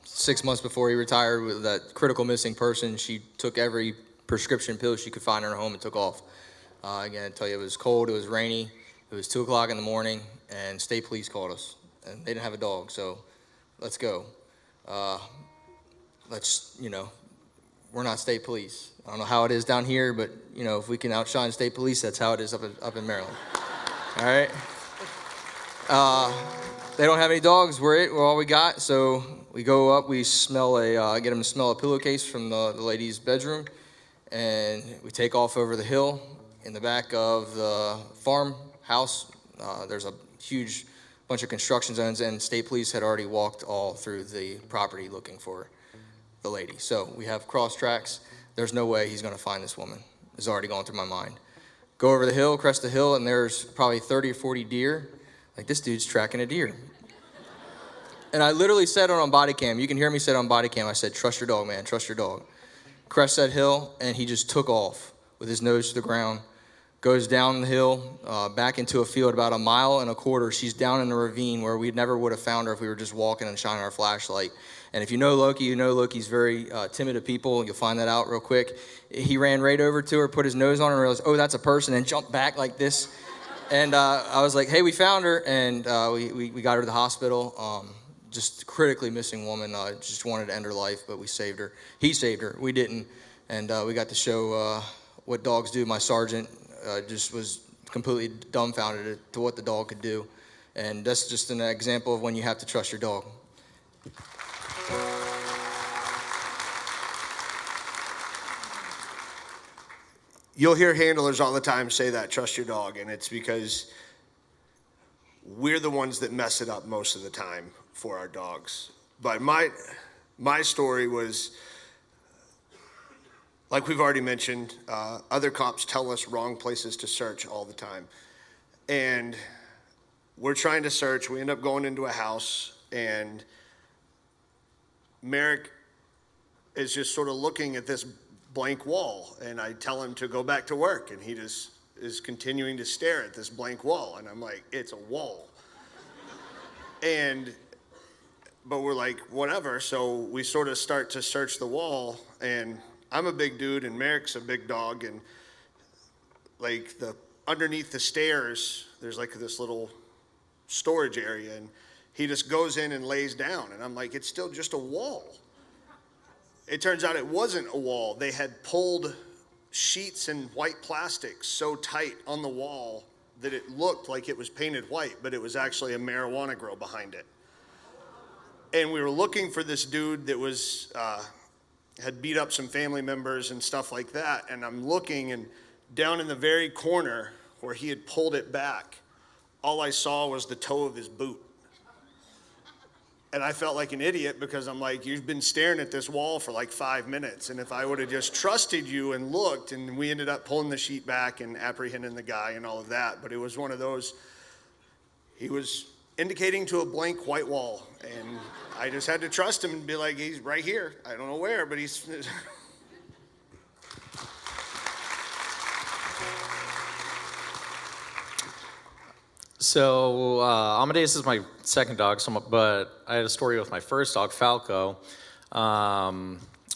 6 months before he retired with that critical missing person, she took every prescription pill she could find in her home and took off. Again, I tell you, it was cold, it was rainy, it was 2 o'clock in the morning, and state police called us. And they didn't have a dog, so let's go. We're not state police. I don't know how it is down here, but, if we can outshine state police, that's how it is up in Maryland. All right? They don't have any dogs. We're all we got. So we go up. We smell get them to smell a pillowcase from the lady's bedroom, and we take off over the hill. In the back of the farmhouse, there's a huge bunch of construction zones, and state police had already walked all through the property looking for the lady. So we have cross tracks. There's no way he's going to find this woman. It's already gone through my mind. Go over the hill, crest the hill, and there's probably 30 or 40 deer. Like, this dude's tracking a deer. And I literally said it on body cam. You can hear me say it on body cam. I said, trust your dog, man, trust your dog. Crest that hill, and he just took off with his nose to the ground, goes down the hill, back into a field about 1.25 miles. She's down in a ravine where we never would have found her if we were just walking and shining our flashlight. And if you know Loki, you know Loki's very timid of people. You'll find that out real quick. He ran right over to her, put his nose on her, and realized, oh, that's a person, and jumped back like this. And I was like, hey, we found her, and we got her to the hospital. Just critically missing woman. Just wanted to end her life, but we saved her. He saved her. We didn't. And we got to show what dogs do. My sergeant just was completely dumbfounded to what the dog could do. And that's just an example of when you have to trust your dog. You'll hear handlers all the time say that, trust your dog, and it's because we're the ones that mess it up most of the time for our dogs. But my story was, like we've already mentioned, other cops tell us wrong places to search all the time. And we're trying to search, we end up going into a house, and Merrick is just sort of looking at this blank wall, and I tell him to go back to work, and he just is continuing to stare at this blank wall, and I'm like, it's a wall. But we're like, whatever, so we sort of start to search the wall, and I'm a big dude, and Merrick's a big dog, and like underneath the stairs, there's like this little storage area, and he just goes in and lays down, and I'm like, it's still just a wall. It turns out it wasn't a wall. They had pulled sheets and white plastic so tight on the wall that it looked like it was painted white, but it was actually a marijuana grow behind it. And we were looking for this dude that was had beat up some family members and stuff like that. And I'm looking, and down in the very corner where he had pulled it back, all I saw was the toe of his boot. And I felt like an idiot because I'm like, you've been staring at this wall for like 5 minutes. And if I would have just trusted you and looked, and we ended up pulling the sheet back and apprehending the guy and all of that. But it was one of those, he was indicating to a blank white wall. And I just had to trust him and be like, he's right here. I don't know where, but he's. So Amadeus is my second dog, but I had a story with my first dog, Falco.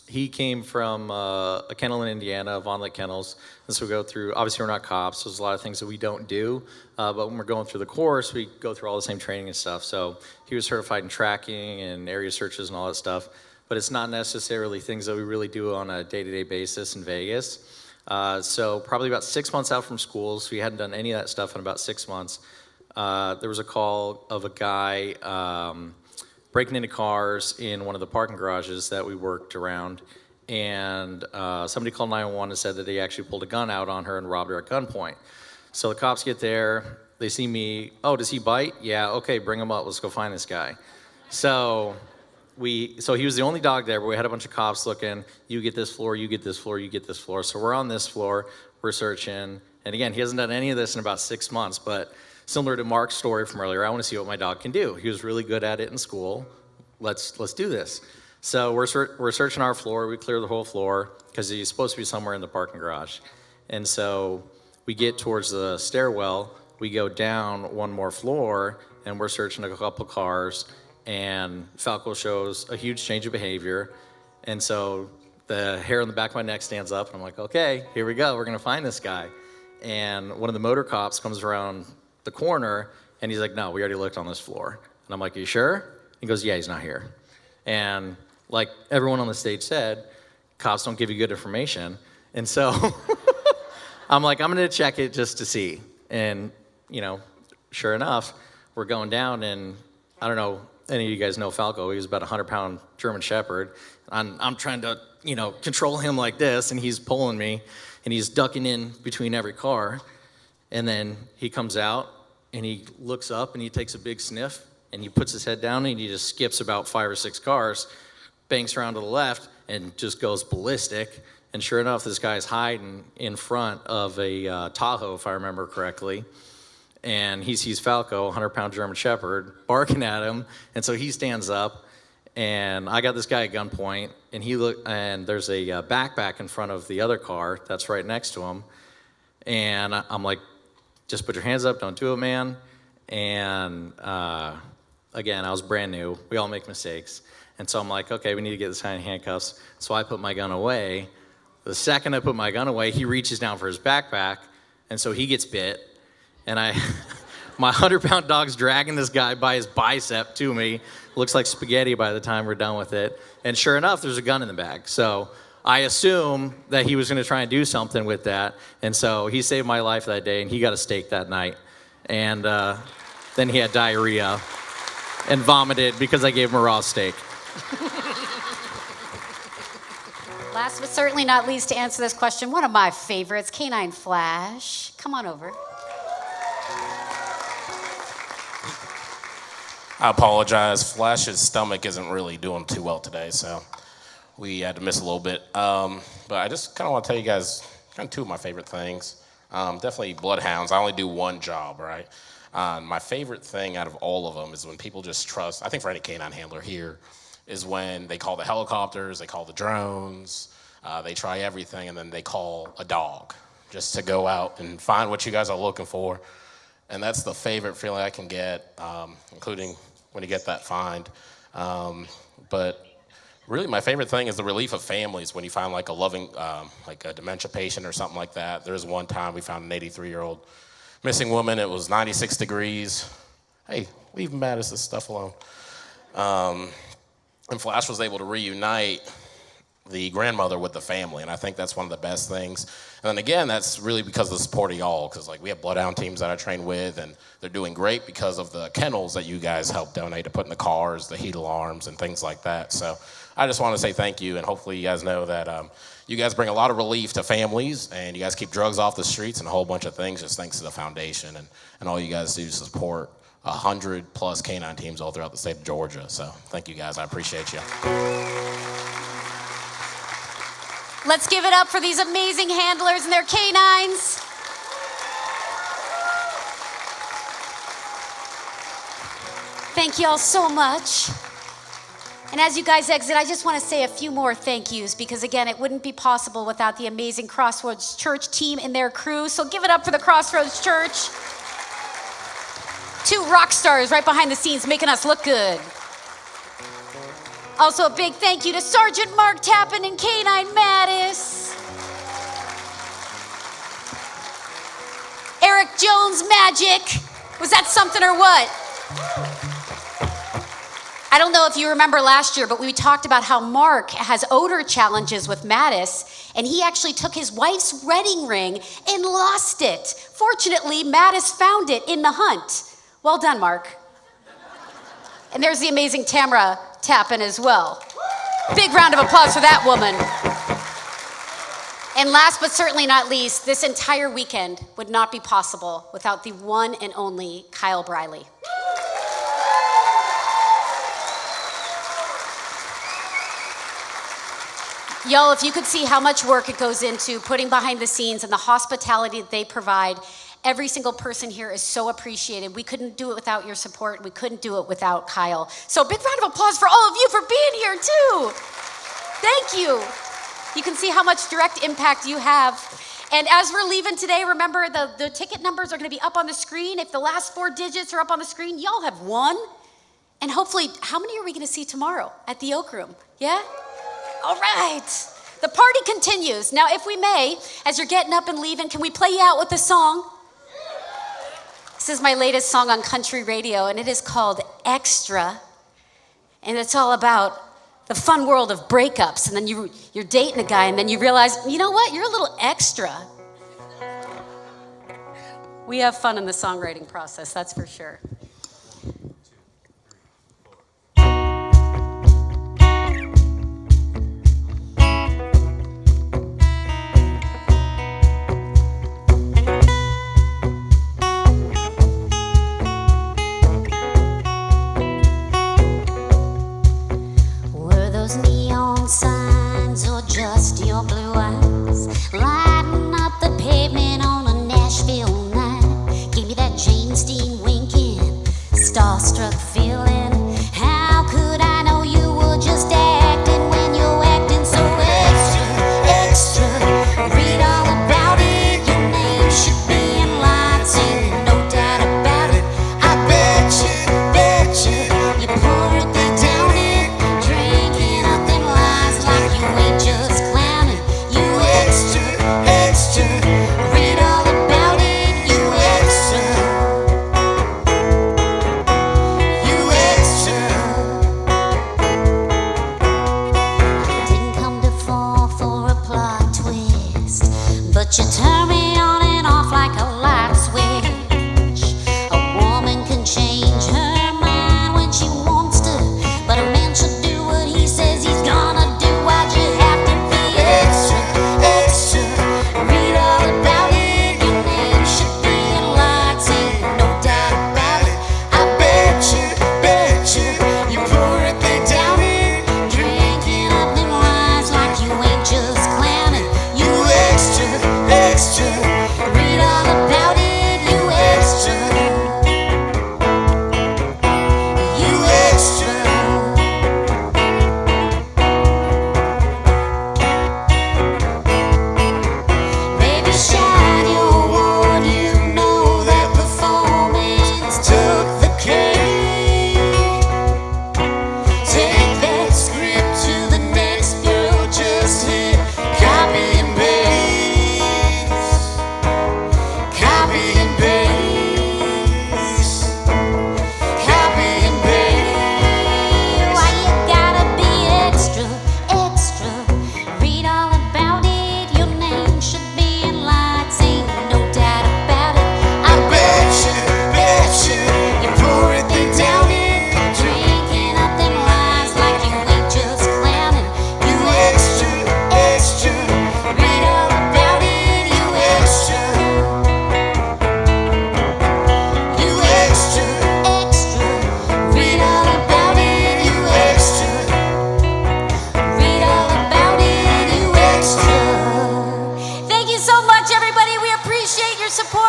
He came from a kennel in Indiana, Von Lake Kennels. And so we go through, obviously we're not cops, so there's a lot of things that we don't do. But when we're going through the course, we go through all the same training and stuff. So he was certified in tracking and area searches and all that stuff. But it's not necessarily things that we really do on a day-to-day basis in Vegas. So probably about 6 months out from school, so we hadn't done any of that stuff in about 6 months. There was a call of a guy breaking into cars in one of the parking garages that we worked around, and somebody called 911 and said that he actually pulled a gun out on her and robbed her at gunpoint. So the cops get there, they see me, oh, does he bite? Yeah, okay, bring him up, let's go find this guy. So he was the only dog there, but we had a bunch of cops looking, you get this floor, you get this floor, you get this floor. So we're on this floor, we're searching, and again, he hasn't done any of this in about 6 months, but similar to Mark's story from earlier, I want to see what my dog can do. He was really good at it in school. Let's do this. So we're searching our floor. We clear the whole floor because he's supposed to be somewhere in the parking garage. And so we get towards the stairwell. We go down one more floor, and we're searching a couple cars. And Falco shows a huge change of behavior. And so the hair on the back of my neck stands up, and I'm like, okay, here we go. We're going to find this guy. And one of the motor cops comes around the corner, and he's like, no, we already looked on this floor. And I'm like, are you sure? He goes, yeah, he's not here. And like everyone on the stage said, cops don't give you good information. And so I'm like, I'm going to check it just to see. And, sure enough, we're going down, and I don't know, any of you guys know Falco. He was about a 100-pound German Shepherd. I'm trying to, control him like this, and he's pulling me, and he's ducking in between every car. And then he comes out, and he looks up, and he takes a big sniff, and he puts his head down, and he just skips about 5 or 6 cars, banks around to the left, and just goes ballistic. And sure enough, this guy's hiding in front of a Tahoe, if I remember correctly. And he sees Falco, 100-pound German Shepherd, barking at him. And so he stands up, and I got this guy at gunpoint, and there's a backpack in front of the other car that's right next to him. And I'm like, just put your hands up, don't do it, man. And again, I was brand new. We all make mistakes. And so I'm like, okay, we need to get this guy in handcuffs. So I put my gun away. The second I put my gun away, he reaches down for his backpack, and so he gets bit. And my 100-pound dog's dragging this guy by his bicep to me. Looks like spaghetti by the time we're done with it. And sure enough, there's a gun in the bag. So I assume that he was going to try and do something with that. And so he saved my life that day, and he got a steak that night. And then he had diarrhea and vomited because I gave him a raw steak. Last but certainly not least, to answer this question, one of my favorites, Canine Flash. Come on over. I apologize. Flash's stomach isn't really doing too well today, so we had to miss a little bit. But I just kind of want to tell you guys kind of two of my favorite things. Definitely bloodhounds. I only do one job, right? My favorite thing out of all of them is when people just trust, I think for any canine handler here, is when they call the helicopters, they call the drones, they try everything, and then they call a dog just to go out and find what you guys are looking for. And that's the favorite feeling I can get, including when you get that find. But really my favorite thing is the relief of families when you find like a loving, like a dementia patient or something like that. There was one time we found an 83-year-old missing woman. It was 96 degrees. Hey, leave Mattis's stuff alone. And Flash was able to reunite the grandmother with the family, and I think that's one of the best things. And then again, that's really because of the support of y'all, because like we have bloodhound teams that I train with, and they're doing great because of the kennels that you guys help donate to put in the cars, the heat alarms, and things like that. So I just want to say thank you, and hopefully you guys know that you guys bring a lot of relief to families, and you guys keep drugs off the streets and a whole bunch of things just thanks to the foundation and all you guys do to support 100+ canine teams all throughout the state of Georgia. So thank you guys, I appreciate you. Let's give it up for these amazing handlers and their canines. Thank you all so much. And as you guys exit, I just want to say a few more thank yous because, again, it wouldn't be possible without the amazing Crossroads Church team and their crew. So give it up for the Crossroads Church. 2 rock stars right behind the scenes making us look good. Also, a big thank you to Sergeant Mark Tappan and Canine Mattis. Eric Jones Magic. Was that something or what? I don't know if you remember last year, but we talked about how Mark has odor challenges with Mattis, and he actually took his wife's wedding ring and lost it. Fortunately, Mattis found it in the hunt. Well done, Mark. And there's the amazing Tamara Tappan as well. Big round of applause for that woman. And last but certainly not least, this entire weekend would not be possible without the one and only Kyle Briley. Y'all, if you could see how much work it goes into putting behind the scenes and the hospitality that they provide, every single person here is so appreciated. We couldn't do it without your support. We couldn't do it without Kyle. So big round of applause for all of you for being here too. Thank you. You can see how much direct impact you have. And as we're leaving today, remember the ticket numbers are going to be up on the screen. If the last 4 digits are up on the screen, y'all have won. And hopefully, how many are we going to see tomorrow at the Oak Room? Yeah? All right. The party continues. Now, if we may, as you're getting up and leaving, can we play you out with a song? This is my latest song on country radio, and it is called Extra. And it's all about the fun world of breakups. And then you're dating a guy, and then you realize, you know what? You're a little extra. We have fun in the songwriting process, that's for sure. Neon signs or just your blue eyes lighting up the pavement on a Nashville night? Give me that James Dean winking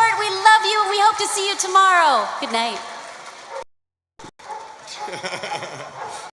support. We love you, and we hope to see you tomorrow. Good night.